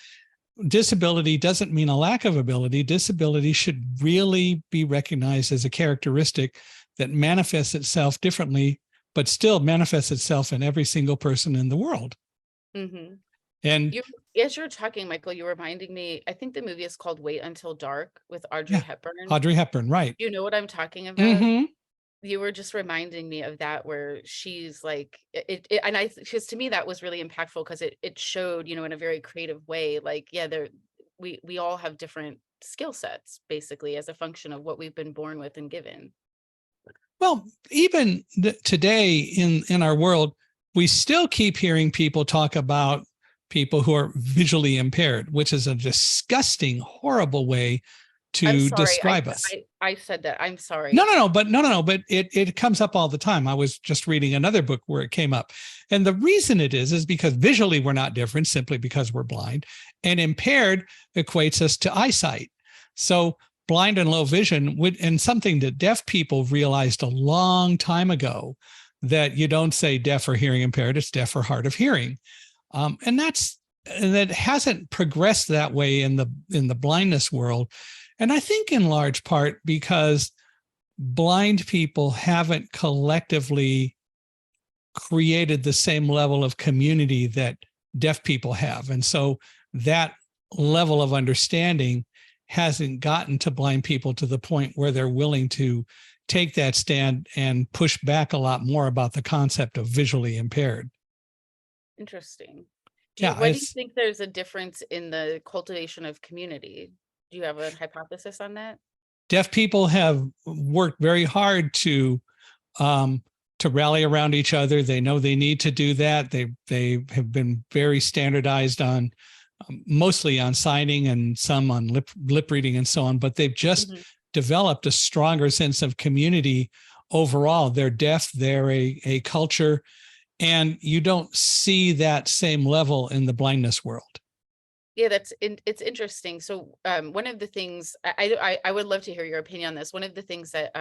disability doesn't mean a lack of ability. Disability should really be recognized as a characteristic that manifests itself differently, but still manifests itself in every single person in the world. Mm-hmm. And as you're talking, Michael, you're reminding me, I think the movie is called Wait Until Dark with Audrey Hepburn. Audrey Hepburn, right. You know what I'm talking about? Mm-hmm. You were just reminding me of that, where she's like, because to me that was really impactful, because it showed, in a very creative way, like, we all have different skill sets, basically, as a function of what we've been born with and given. Well, even today in our world, we still keep hearing people talk about people who are visually impaired, which is a disgusting, horrible way I'm to sorry. describe us. I said that. I'm No, sorry. no, no, but it comes up all the time. I was just reading another book where it came up. And the reason it is because visually we're not different simply because we're blind, and impaired equates us to eyesight. So blind and low vision would, and something that deaf people realized a long time ago, that you don't say deaf or hearing impaired, it's deaf or hard of hearing. And that hasn't progressed that way in the blindness world. And I think in large part because blind people haven't collectively created the same level of community that deaf people have. And so that level of understanding hasn't gotten to blind people to the point where they're willing to take that stand and push back a lot more about the concept of visually impaired. Interesting. Yeah, Why do you think there's a difference in the cultivation of community? Do you have a hypothesis on that? deaf people have worked very hard to rally around each other. They know they need to do that. They have been very standardized on mostly on signing and some on lip reading and so on, but they've just developed a stronger sense of community overall. They're deaf, they're a culture, and you don't see that same level in the blindness world. Yeah, it's interesting. So one of the things I would love to hear your opinion on this. One of the things that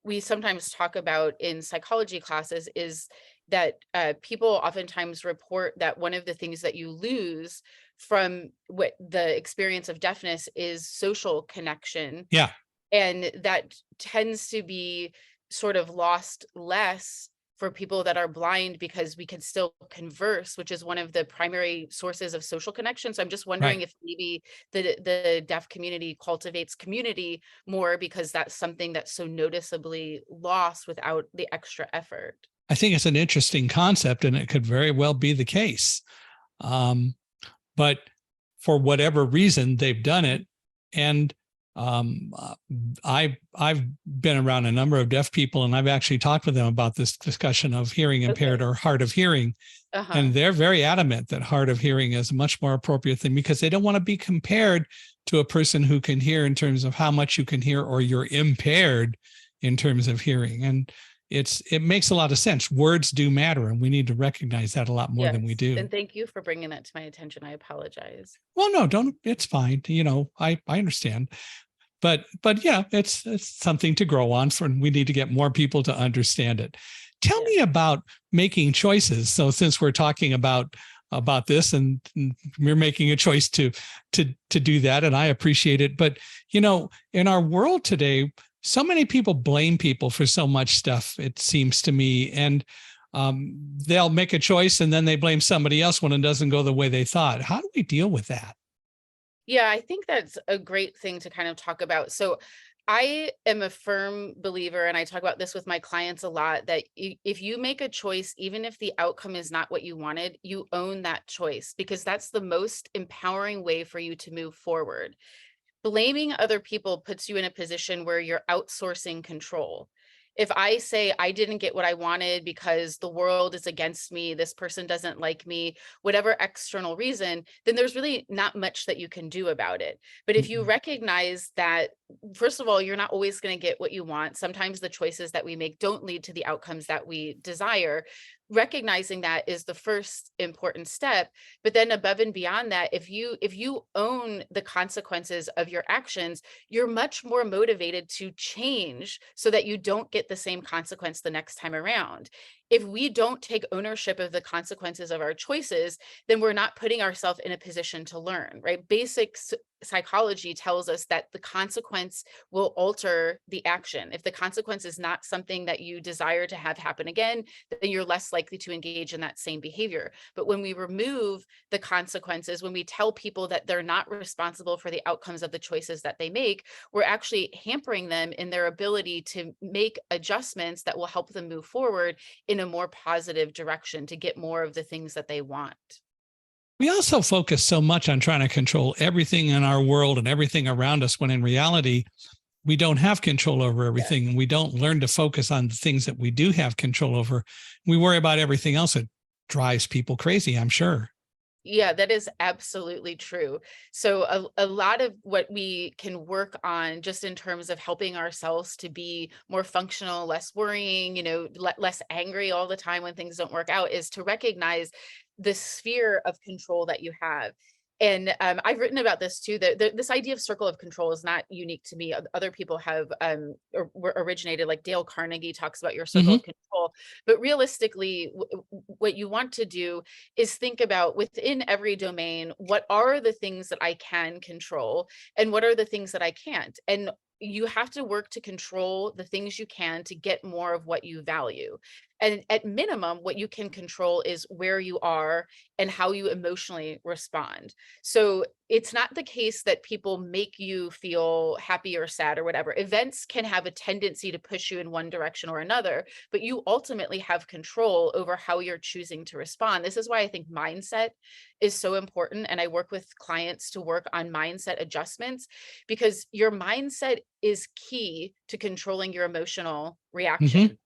we sometimes talk about in psychology classes is that people oftentimes report that one of the things that you lose from what the experience of deafness is social connection. Yeah. And that tends to be sort of lost less for people that are blind because we can still converse, which is one of the primary sources of social connection. So I'm just wondering if maybe the deaf community cultivates community more because that's something that's so noticeably lost without the extra effort. I think it's an interesting concept, and it could very well be the case. But for whatever reason, they've done it. And I've been around a number of deaf people, and I've actually talked with them about this discussion of hearing impaired or hard of hearing. And they're very adamant that hard of hearing is a much more appropriate thing because they don't want to be compared to a person who can hear in terms of how much you can hear, or you're impaired in terms of hearing. And it makes a lot of sense. Words do matter, and we need to recognize that a lot more than we do. And thank you for bringing that to my attention. I apologize. Well, no, don't. It's fine. I understand. But yeah, it's something to grow on for, and we need to get more people to understand it. Tell me about making choices. So since we're talking about this, and we're making a choice to do that, and I appreciate it. But in our world today, so many people blame people for so much stuff, it seems to me, and they'll make a choice and then they blame somebody else when it doesn't go the way they thought. How do we deal with that? Yeah, I think that's a great thing to kind of talk about. So I am a firm believer, and I talk about this with my clients a lot, that if you make a choice, even if the outcome is not what you wanted, you own that choice, because that's the most empowering way for you to move forward. Blaming other people puts you in a position where you're outsourcing control. If I say I didn't get what I wanted because the world is against me, this person doesn't like me, whatever external reason, then there's really not much that you can do about it. But if you recognize that, first of all, you're not always going to get what you want. Sometimes the choices that we make don't lead to the outcomes that we desire. Recognizing that is the first important step. But then above and beyond that, if you own the consequences of your actions, you're much more motivated to change so that you don't get the same consequence the next time around. If we don't take ownership of the consequences of our choices, then we're not putting ourselves in a position to learn, right? Basic psychology tells us that the consequence will alter the action. If the consequence is not something that you desire to have happen again, then you're less likely to engage in that same behavior. But when we remove the consequences, when we tell people that they're not responsible for the outcomes of the choices that they make, we're actually hampering them in their ability to make adjustments that will help them move forward in a more positive direction to get more of the things that they want. We also focus so much on trying to control everything in our world and everything around us, when in reality, we don't have control over everything. And we don't learn to focus on the things that we do have control over. We worry about everything else. It drives people crazy, I'm sure. Yeah, that is absolutely true. So a lot of what we can work on just in terms of helping ourselves to be more functional, less worrying, less angry all the time when things don't work out, is to recognize the sphere of control that you have. And I've written about this too, that this idea of circle of control is not unique to me. Other people have were originated, like Dale Carnegie talks about your circle Hmm. of control. But realistically, what you want to do is think about, within every domain, what are the things that I can control and what are the things that I can't. And you have to work to control the things you can to get more of what you value. And at minimum, what you can control is where you are and how you emotionally respond. So it's not the case that people make you feel happy or sad or whatever. Events can have a tendency to push you in one direction or another, but you ultimately have control over how you're choosing to respond. This is why I think mindset is so important. And I work with clients to work on mindset adjustments, because your mindset is key to controlling your emotional Hmm. reaction.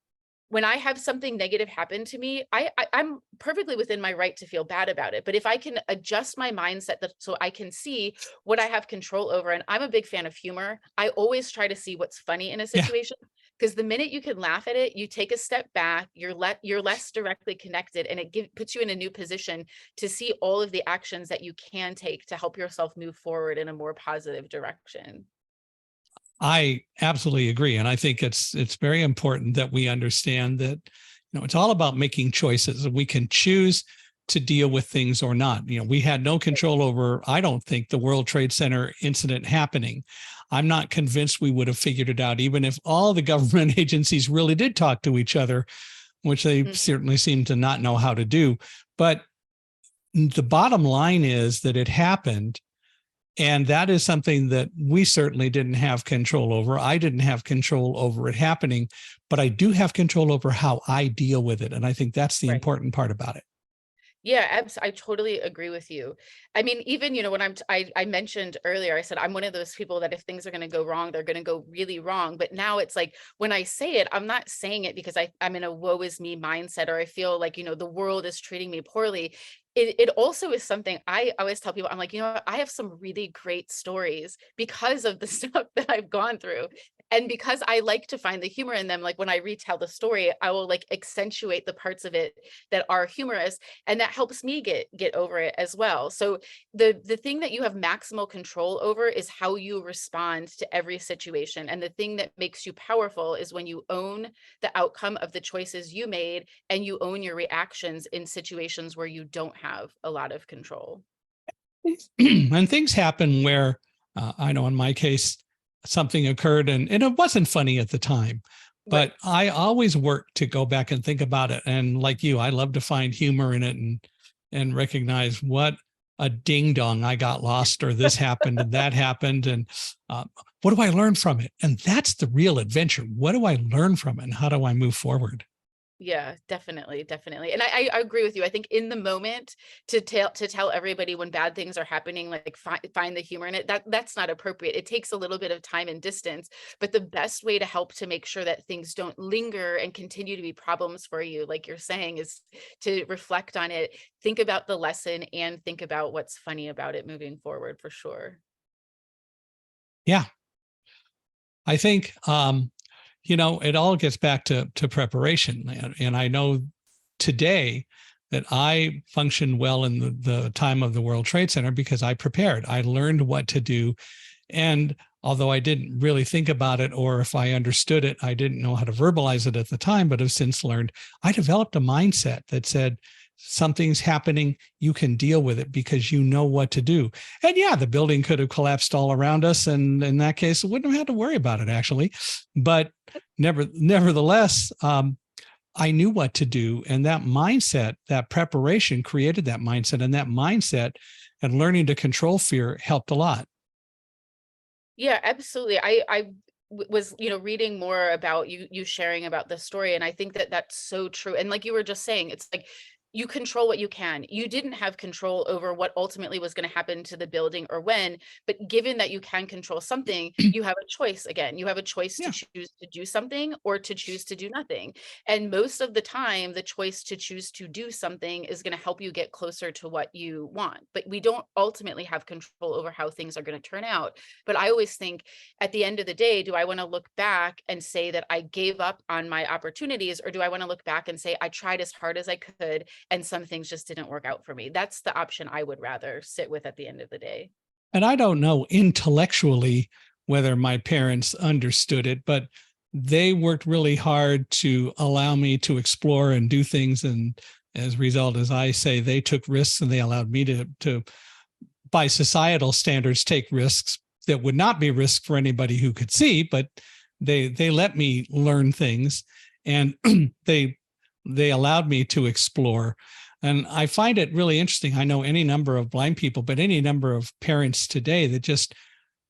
When I have something negative happen to me, I'm perfectly within my right to feel bad about it. But if I can adjust my mindset so I can see what I have control over, and I'm a big fan of humor, I always try to see what's funny in a Yeah. situation, because the minute you can laugh at it, you take a step back, you're less directly connected, and it puts you in a new position to see all of the actions that you can take to help yourself move forward in a more positive direction. I absolutely agree. And I think it's very important that we understand that, it's all about making choices. We can choose to deal with things or not. We had no control over, I don't think, the World Trade Center incident happening. I'm not convinced we would have figured it out, even if all the government agencies really did talk to each other, which they Mm. certainly seem to not know how to do. But the bottom line is that it happened. And that is something that we certainly didn't have control over. I didn't have control over it happening, but I do have control over how I deal with it. And I think that's the Right. important part about it. Yeah, I totally agree with you. I mean, even, when I mentioned earlier, I said I'm one of those people that if things are going to go wrong, they're going to go really wrong. But now it's like, when I say it, I'm not saying it because I'm in a woe is me mindset, or I feel like, the world is treating me poorly. It also is something I always tell people. I'm like, what, I have some really great stories because of the stuff that I've gone through. And because I like to find the humor in them, like when I retell the story, I will like accentuate the parts of it that are humorous, and that helps me get over it as well. So the thing that you have maximal control over is how you respond to every situation. And the thing that makes you powerful is when you own the outcome of the choices you made, and you own your reactions in situations where you don't have a lot of control. And things happen where I know in my case, something occurred and it wasn't funny at the time, but Right. I always work to go back and think about it. And like you, I love to find humor in it and recognize what a ding dong, I got lost, or this happened and that happened. And uh, what do I learn from it? And that's the real adventure. What do I learn from it? And how do I move forward? Yeah, definitely, definitely. And I agree with you. I think in the moment, to tell everybody when bad things are happening, like find the humor in it, that's not appropriate. It takes a little bit of time and distance, but the best way to help to make sure that things don't linger and continue to be problems for you, like you're saying, is to reflect on it, think about the lesson, and think about what's funny about it moving forward, for sure. Yeah, I think it all gets back to preparation. And I know today that I functioned well in the time of the World Trade Center because I prepared. I learned what to do. And although I didn't really think about it, or if I understood it, I didn't know how to verbalize it at the time, but have since learned, I developed a mindset that said, something's happening, you can deal with it because you know what to do. And yeah, the building could have collapsed all around us. And in that case, I wouldn't have had to worry about it actually. But nevertheless, I knew what to do. And that mindset, that preparation created that mindset, and that mindset and learning to control fear helped a lot. Yeah, absolutely. Was, reading more about you sharing about this story, and I think that that's so true. And like you were just saying, it's like you control what you can. You didn't have control over what ultimately was going to happen to the building or when, but given that you can control something, you have a choice. Again, you have a choice to Yeah. choose to do something or to choose to do nothing. And most of the time, the choice to choose to do something is going to help you get closer to what you want. But we don't ultimately have control over how things are going to turn out. But I always think at the end of the day, do I want to look back and say that I gave up on my opportunities, or do I want to look back and say I tried as hard as I could and some things just didn't work out for me? That's the option I would rather sit with at the end of the day. And I don't know intellectually whether my parents understood it, but they worked really hard to allow me to explore and do things. And as a result, as I say, they took risks and they allowed me to by societal standards, take risks that would not be risks for anybody who could see, but they let me learn things, and they allowed me to explore. And I find it really interesting. I know any number of blind people, but any number of parents today that just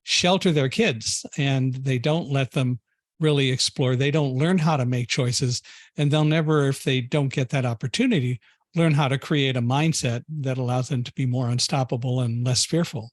shelter their kids and they don't let them really explore. They don't learn how to make choices, and they'll never, if they don't get that opportunity, learn how to create a mindset that allows them to be more unstoppable and less fearful.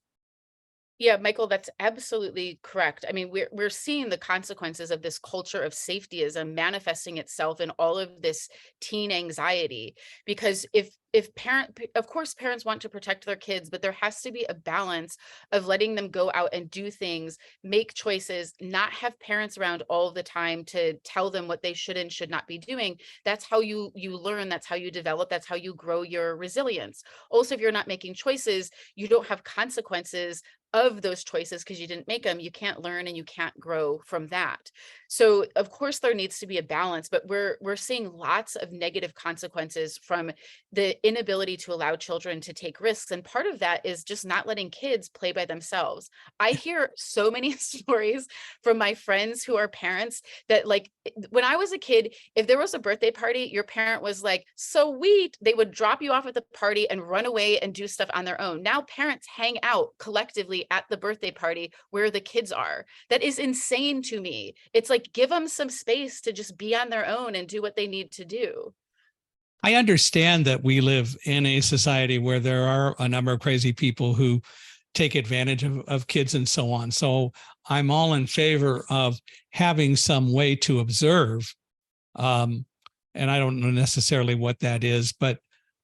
Yeah, Michael, that's absolutely correct. I mean, we're seeing the consequences of this culture of safetyism manifesting itself in all of this teen anxiety. Because of course, parents want to protect their kids, but there has to be a balance of letting them go out and do things, make choices, not have parents around all the time to tell them what they should and should not be doing. That's how you learn. That's how you develop. That's how you grow your resilience. Also, if you're not making choices, you don't have consequences of those choices because you didn't make them. You can't learn and you can't grow from that. So of course there needs to be a balance, but we're seeing lots of negative consequences from the inability to allow children to take risks. And part of that is just not letting kids play by themselves. I hear so many stories from my friends who are parents that, like, when I was a kid, if there was a birthday party, your parent was like, sweet, they would drop you off at the party and run away and do stuff on their own. Now parents hang out collectively at the birthday party where the kids are. That is insane to me. It's like, give them some space to just be on their own and do what they need to do. I understand that we live in a society where there are a number of crazy people who take advantage of kids and so on. So I'm all in favor of having some way to observe. And I don't know necessarily what that is, but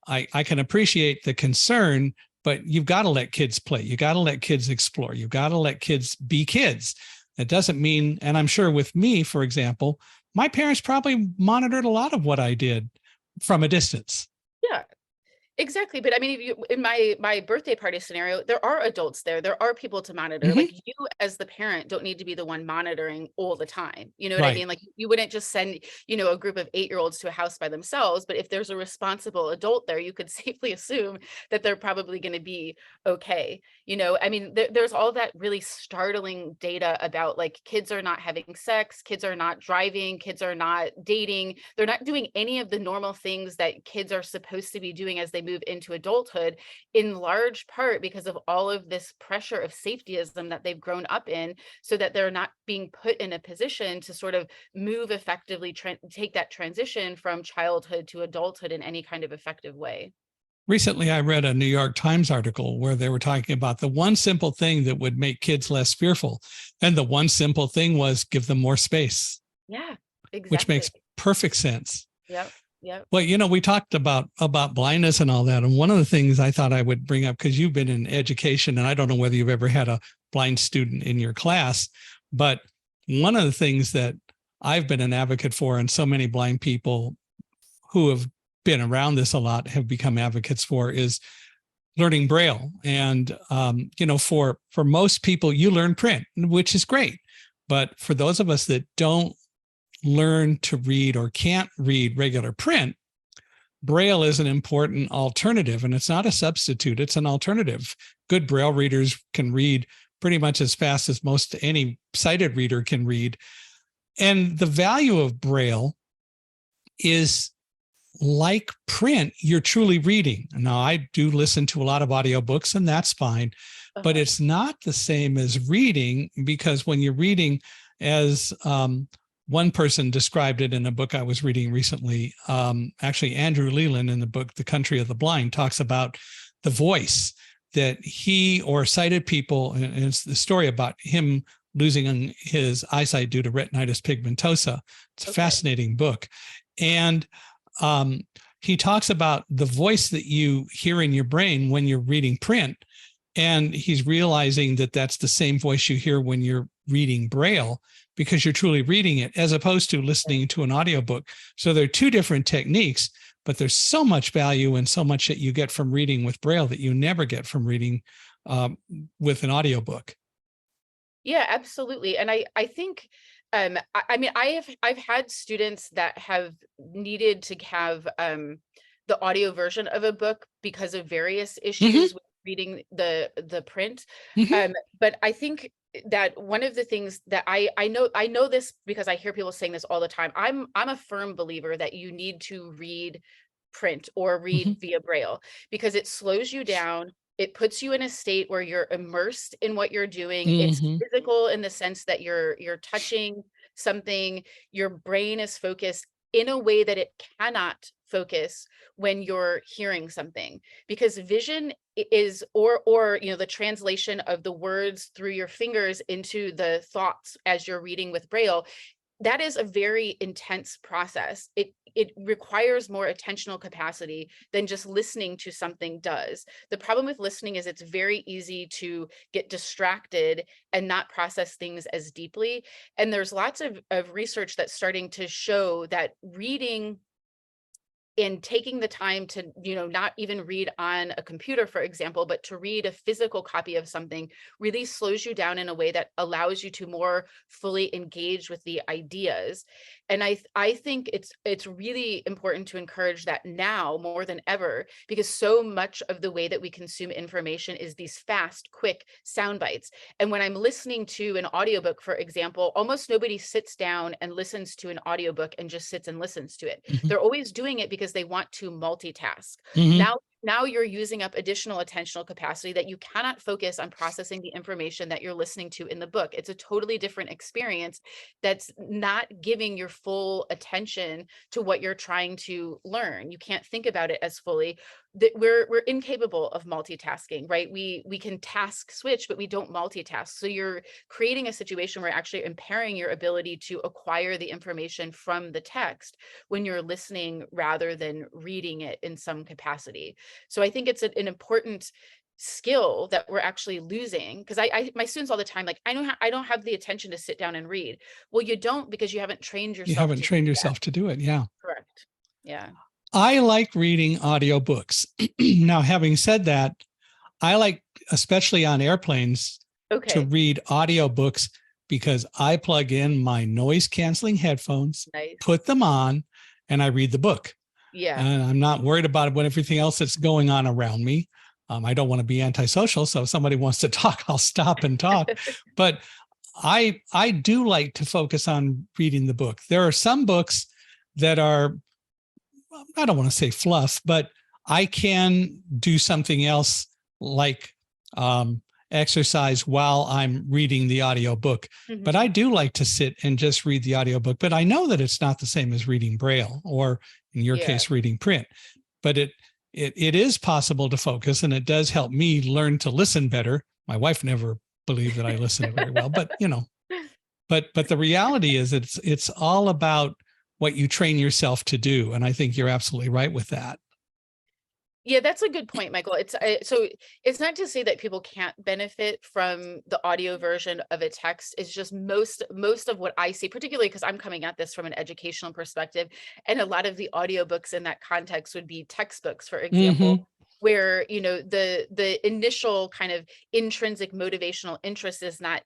I can appreciate the concern, but you've got to let kids play. You got to let kids explore. You've got to let kids be kids. That doesn't mean, and I'm sure with me, for example, my parents probably monitored a lot of what I did from a distance. Yeah. Exactly. But I mean, if you, in my birthday party scenario, there are adults there. There are people to monitor. Mm-hmm. Like, you as the parent don't need to be the one monitoring all the time. You know what I Right. mean? Like, you wouldn't just send, a group of 8-year-olds to a house by themselves. But if there's a responsible adult there, you could safely assume that they're probably going to be okay. I mean, there's all that really startling data about, like, kids are not having sex, kids are not driving, kids are not dating. They're not doing any of the normal things that kids are supposed to be doing as they move into adulthood, in large part because of all of this pressure of safetyism that they've grown up in, so that they're not being put in a position to sort of move effectively, take that transition from childhood to adulthood in any kind of effective way. Recently, I read a New York Times article where they were talking about the one simple thing that would make kids less fearful. And the one simple thing was give them more space. Yeah, exactly. Which makes perfect sense. Yep. Yep. Well, we talked about blindness and all that. And one of the things I thought I would bring up, because you've been in education, and I don't know whether you've ever had a blind student in your class, but one of the things that I've been an advocate for, and so many blind people who have been around this a lot have become advocates for, is learning Braille. And, for most people, you learn print, which is great. But for those of us that don't learn to read or can't read regular print, Braille is an important alternative, and it's not a substitute. It's an alternative. Good Braille readers can read pretty much as fast as most any sighted reader can read. And the value of Braille is, like print, you're truly reading. Now, I do listen to a lot of audiobooks, and that's fine, but it's not the same as reading, because when you're reading, as one person described it in a book I was reading recently. Actually, Andrew Leland in the book, The Country of the Blind, talks about the voice that he or sighted people, and it's the story about him losing his eyesight due to retinitis pigmentosa. It's a fascinating book. And he talks about the voice that you hear in your brain when you're reading print. And he's realizing that that's the same voice you hear when you're reading Braille, because you're truly reading it as opposed to listening to an audiobook. So there are two different techniques, but there's so much value and so much that you get from reading with Braille that you never get from reading with an audiobook. Yeah, absolutely. And I think, I mean, I've had students that have needed to have the audio version of a book because of various issues with reading the print. But I think that one of the things that I know this because I hear people saying this all the time. I'm a firm believer that you need to read print or read via Braille, because it slows you down. It puts you in a state where you're immersed in what you're doing. It's physical in the sense that you're touching something. Your brain is focused in a way that it cannot focus when you're hearing something, because vision is, or you know, the translation of the words through your fingers into the thoughts as you're reading with Braille, that is a very intense process. It requires more attentional capacity than just listening to something does. The problem with listening is it's very easy to get distracted and not process things as deeply. And there's lots of research that's starting to show that reading and taking the time to, you know, not even read on a computer, for example, but to read a physical copy of something really slows you down in a way that allows you to more fully engage with the ideas. And I think it's really important to encourage that now more than ever, because so much of the way that we consume information is these fast, quick sound bites. And when I'm listening to an audiobook, for example, almost nobody sits down and listens to an audiobook and just sits and listens to it. They're always doing it because they want to multitask. Now you're using up additional attentional capacity that you cannot focus on processing the information that you're listening to in the book. It's a totally different experience that's not giving your full attention to what you're trying to learn. You can't think about it as fully. That we're incapable of multitasking, right? We can task switch, but we don't multitask. So you're creating a situation where actually impairing your ability to acquire the information from the text when you're listening rather than reading it in some capacity. So I think it's an important skill that we're actually losing, because my students all the time, like, I don't have the attention to sit down and read. Well, you don't, because you haven't trained yourself. You haven't trained yourself to do it. Yeah. Correct. Yeah. I like reading audiobooks. Now, having said that, I like, especially on airplanes, to read audiobooks because I plug in my noise canceling headphones, put them on, and I read the book. Yeah. And I'm not worried about what everything else that's going on around me. I don't want to be antisocial. So if somebody wants to talk, I'll stop and talk. But I do like to focus on reading the book. There are some books that are, I don't want to say fluff, but I can do something else like exercise while I'm reading the audiobook. But I do like to sit and just read the audiobook. But I know that it's not the same as reading Braille, or in your case, reading print. But it is possible to focus, and it does help me learn to listen better. My wife never believed that I listen very well, but you know, but the reality is it's all about what you train yourself to do. And I think you're absolutely right with that. Yeah, that's a good point, Michael. So it's not to say that people can't benefit from the audio version of a text. It's just most of what I see, particularly because I'm coming at this from an educational perspective, and a lot of the audiobooks in that context would be textbooks, for example, where, you know, the initial kind of intrinsic motivational interest is not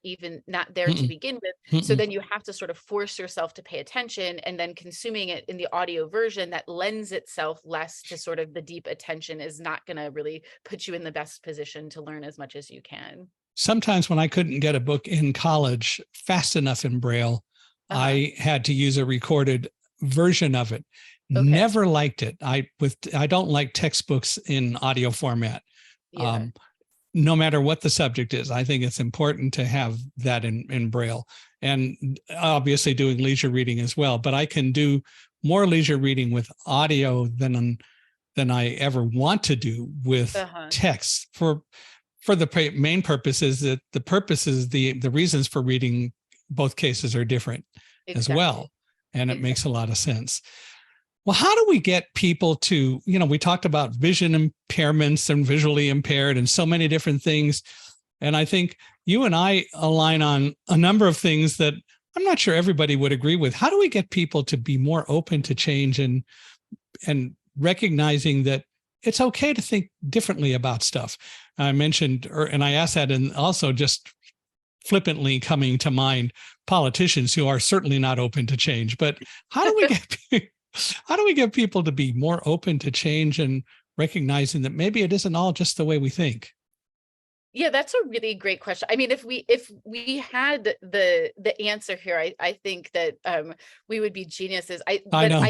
there to begin with. So then you have to sort of force yourself to pay attention, and then consuming it in the audio version that lends itself less to sort of the deep attention is not going to really put you in the best position to learn as much as you can. Sometimes when I couldn't get a book in college fast enough in Braille, I had to use a recorded version of it. Never liked it. I don't like textbooks in audio format. no matter what the subject is. I think it's important to have that in Braille, and obviously doing leisure reading as well. But I can do more leisure reading with audio than I ever want to do with text for the main purpose is that the reasons for reading both cases are different as well. And it makes a lot of sense. Well, how do we get people to, we talked about vision impairments and visually impaired and so many different things. And I think you and I align on a number of things that I'm not sure everybody would agree with. How do we get people to be more open to change and recognizing that it's okay to think differently about stuff? I mentioned, and I asked that, and also just flippantly coming to mind, politicians who are certainly not open to change. But how do we get people to be more open to change and recognizing that maybe it isn't all just the way we think? Yeah, that's a really great question. I mean, if we had the answer here, I think that we would be geniuses. I know.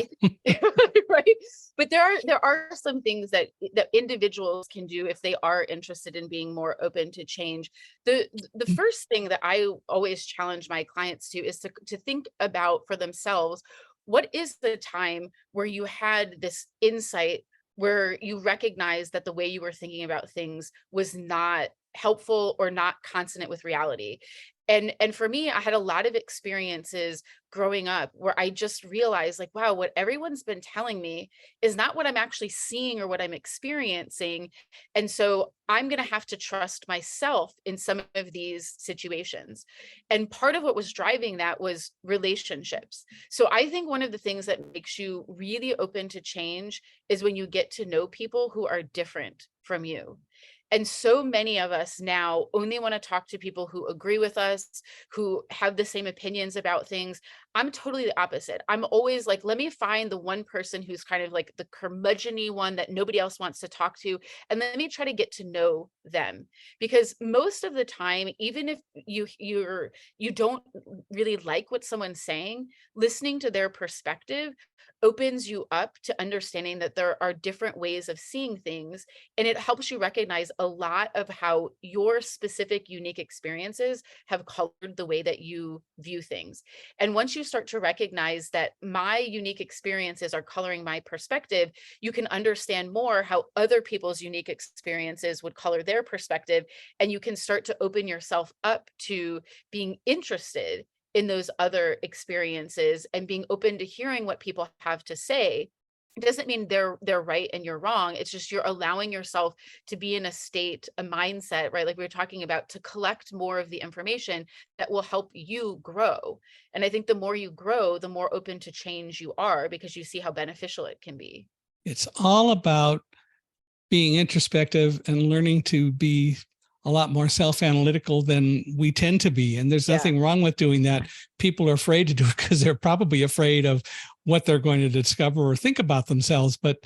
Right? But there are some things that individuals can do if they are interested in being more open to change. The first thing that I always challenge my clients to is to think about for themselves, what is the time where you had this insight, where you recognize that the way you were thinking about things was not helpful or not consonant with reality. And for me, I had a lot of experiences growing up where I just realized, like, wow, what everyone's been telling me is not what I'm actually seeing or what I'm experiencing. And so I'm going to have to trust myself in some of these situations. And part of what was driving that was relationships. So I think one of the things that makes you really open to change is when you get to know people who are different from you. And so many of us now only want to talk to people who agree with us, who have the same opinions about things. I'm totally the opposite. I'm always like, let me find the one person who's kind of like the curmudgeon-y one that nobody else wants to talk to, and let me try to get to know them. Because most of the time, even if you don't really like what someone's saying, listening to their perspective opens you up to understanding that there are different ways of seeing things, and it helps you recognize a lot of how your specific unique experiences have colored the way that you view things. And once you start to recognize that my unique experiences are coloring my perspective, you can understand more how other people's unique experiences would color their perspective, and you can start to open yourself up to being interested in those other experiences and being open to hearing what people have to say. It doesn't mean they're right and you're wrong. It's just you're allowing yourself to be in a state, a mindset, right? Like we were talking about, to collect more of the information that will help you grow. And I think the more you grow, the more open to change you are, because you see how beneficial it can be. It's all about being introspective and learning to be a lot more self-analytical than we tend to be. And there's nothing wrong with doing that. People are afraid to do it because they're probably afraid of what they're going to discover or think about themselves, but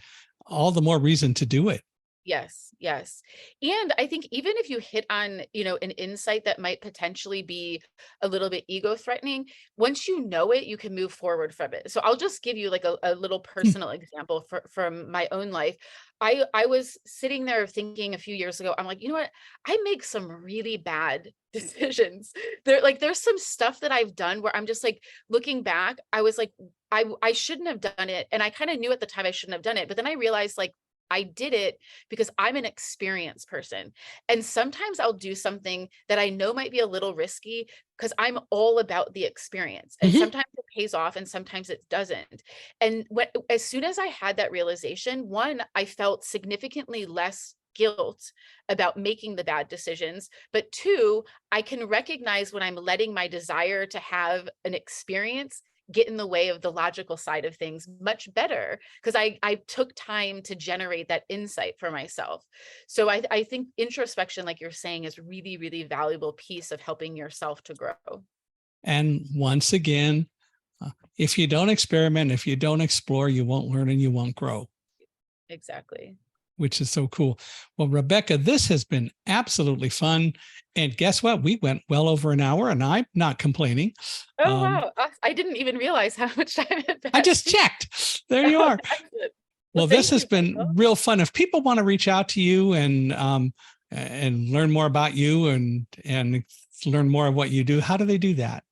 all the more reason to do it. Yes, yes. And I think even if you hit on, an insight that might potentially be a little bit ego threatening, once you know it, you can move forward from it. So I'll just give you like a little personal example from my own life. I was sitting there thinking a few years ago, I'm like, you know what? I make some really bad decisions. There's some stuff that I've done where I'm just like, looking back, I was like, I shouldn't have done it. And I kind of knew at the time I shouldn't have done it. But then I realized, like, I did it because I'm an experienced person. And sometimes I'll do something that I know might be a little risky because I'm all about the experience. And sometimes it pays off and sometimes it doesn't. And as soon as I had that realization, one, I felt significantly less guilt about making the bad decisions. But two, I can recognize when I'm letting my desire to have an experience get in the way of the logical side of things much better, because I took time to generate that insight for myself. So I think introspection, like you're saying, is really, really valuable piece of helping yourself to grow. And once again, if you don't experiment, if you don't explore, you won't learn and you won't grow. Exactly. Which is so cool. Well, Rebekah, this has been absolutely fun. And guess what? We went well over an hour and I'm not complaining. Oh, wow. I didn't even realize how much time it passed. I just checked. There you are. Well, this has been real fun. If people want to reach out to you and and learn more about you and learn more of what you do, how do they do that?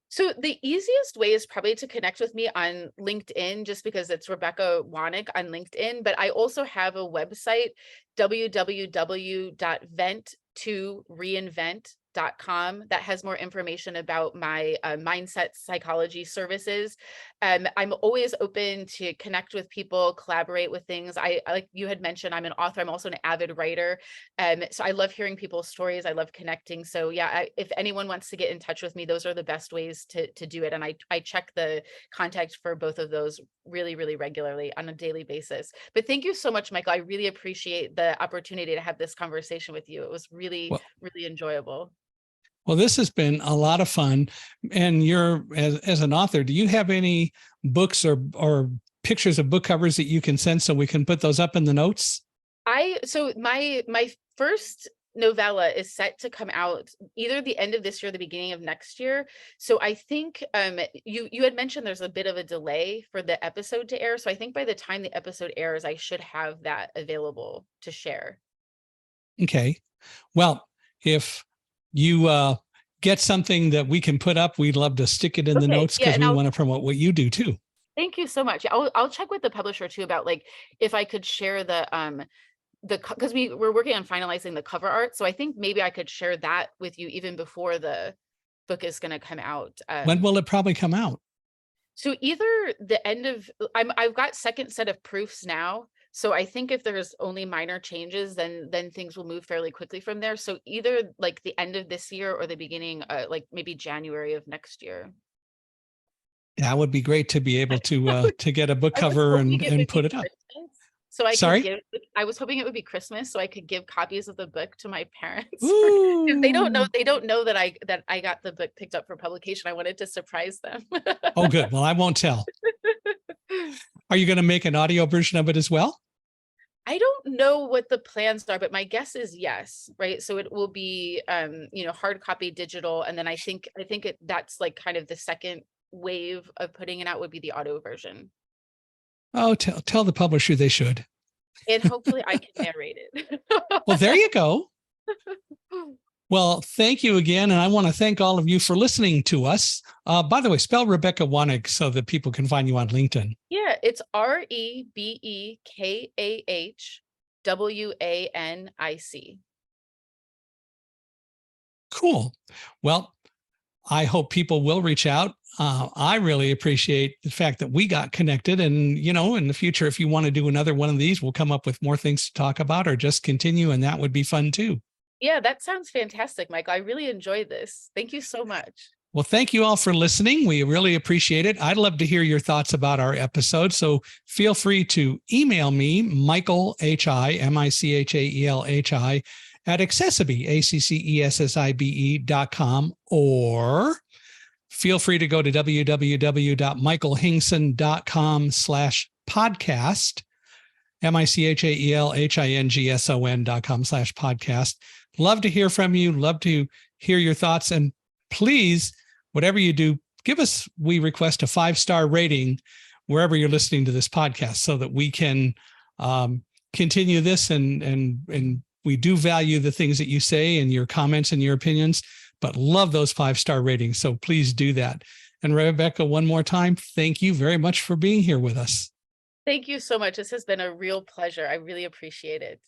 So the easiest way is probably to connect with me on LinkedIn, just because it's Rebekah Wanic on LinkedIn. But I also have a website, www.vent2reinvent.com, that has more information about my mindset psychology services. I'm always open to connect with people, collaborate with things. I like you had mentioned, I'm an author. I'm also an avid writer. So I love hearing people's stories. I love connecting. So yeah, if anyone wants to get in touch with me, those are the best ways to do it. And I check the contact for both of those really, really regularly on a daily basis. But thank you so much, Michael. I really appreciate the opportunity to have this conversation with you. It was really, really enjoyable. Well, this has been a lot of fun. And you're, as an author, do you have any books or pictures of book covers that you can send so we can put those up in the notes? So my first novella is set to come out either the end of this year or the beginning of next year. So I think you had mentioned there's a bit of a delay for the episode to air. So I think by the time the episode airs, I should have that available to share. Okay. Well, if you get something that we can put up, we'd love to stick it in the notes, because we want to promote what you do too. Thank you so much. I'll check with the publisher too about like if I could share the because we're working on finalizing the cover art. So I think maybe I could share that with you even before the book is going to come out. When will it probably come out? So either the end of I've got second set of proofs now. So I think if there's only minor changes, then things will move fairly quickly from there. So either like the end of this year or the beginning, like maybe January of next year. That would be great to be able to get a book cover and put it up. So I Sorry? I was hoping it would be Christmas so I could give copies of the book to my parents. They don't know that I got the book picked up for publication. I wanted to surprise them. Oh, good. Well, I won't tell. Are you going to make an audio version of it as well? I don't know what the plans are, but my guess is yes, right? So it will be hard copy, digital, and then I think that's like kind of the second wave of putting it out would be the audio version. Oh, tell the publisher they should. And hopefully I can narrate it. Well, there you go. Well, thank you again. And I want to thank all of you for listening to us. By the way, spell Rebekah Wanic so that people can find you on LinkedIn. Yeah, it's REBEKAHWANIC. Cool. Well, I hope people will reach out. I really appreciate the fact that we got connected. And, in the future, if you want to do another one of these, we'll come up with more things to talk about or just continue. And that would be fun too. Yeah, that sounds fantastic, Michael. I really enjoyed this. Thank you so much. Well, thank you all for listening. We really appreciate it. I'd love to hear your thoughts about our episode. So feel free to email me, Michael, MICHAELHI, at accessibe, ACCESSIBE.com, or feel free to go to www.michaelhingson.com/podcast, MICHAELHINGSON.com/podcast. Love to hear from you. Love to hear your thoughts. And please, whatever you do, we request a 5-star rating wherever you're listening to this podcast so that we can continue this. And we do value the things that you say and your comments and your opinions, but love those 5-star ratings. So please do that. And Rebekah, one more time, thank you very much for being here with us. Thank you so much. This has been a real pleasure. I really appreciate it.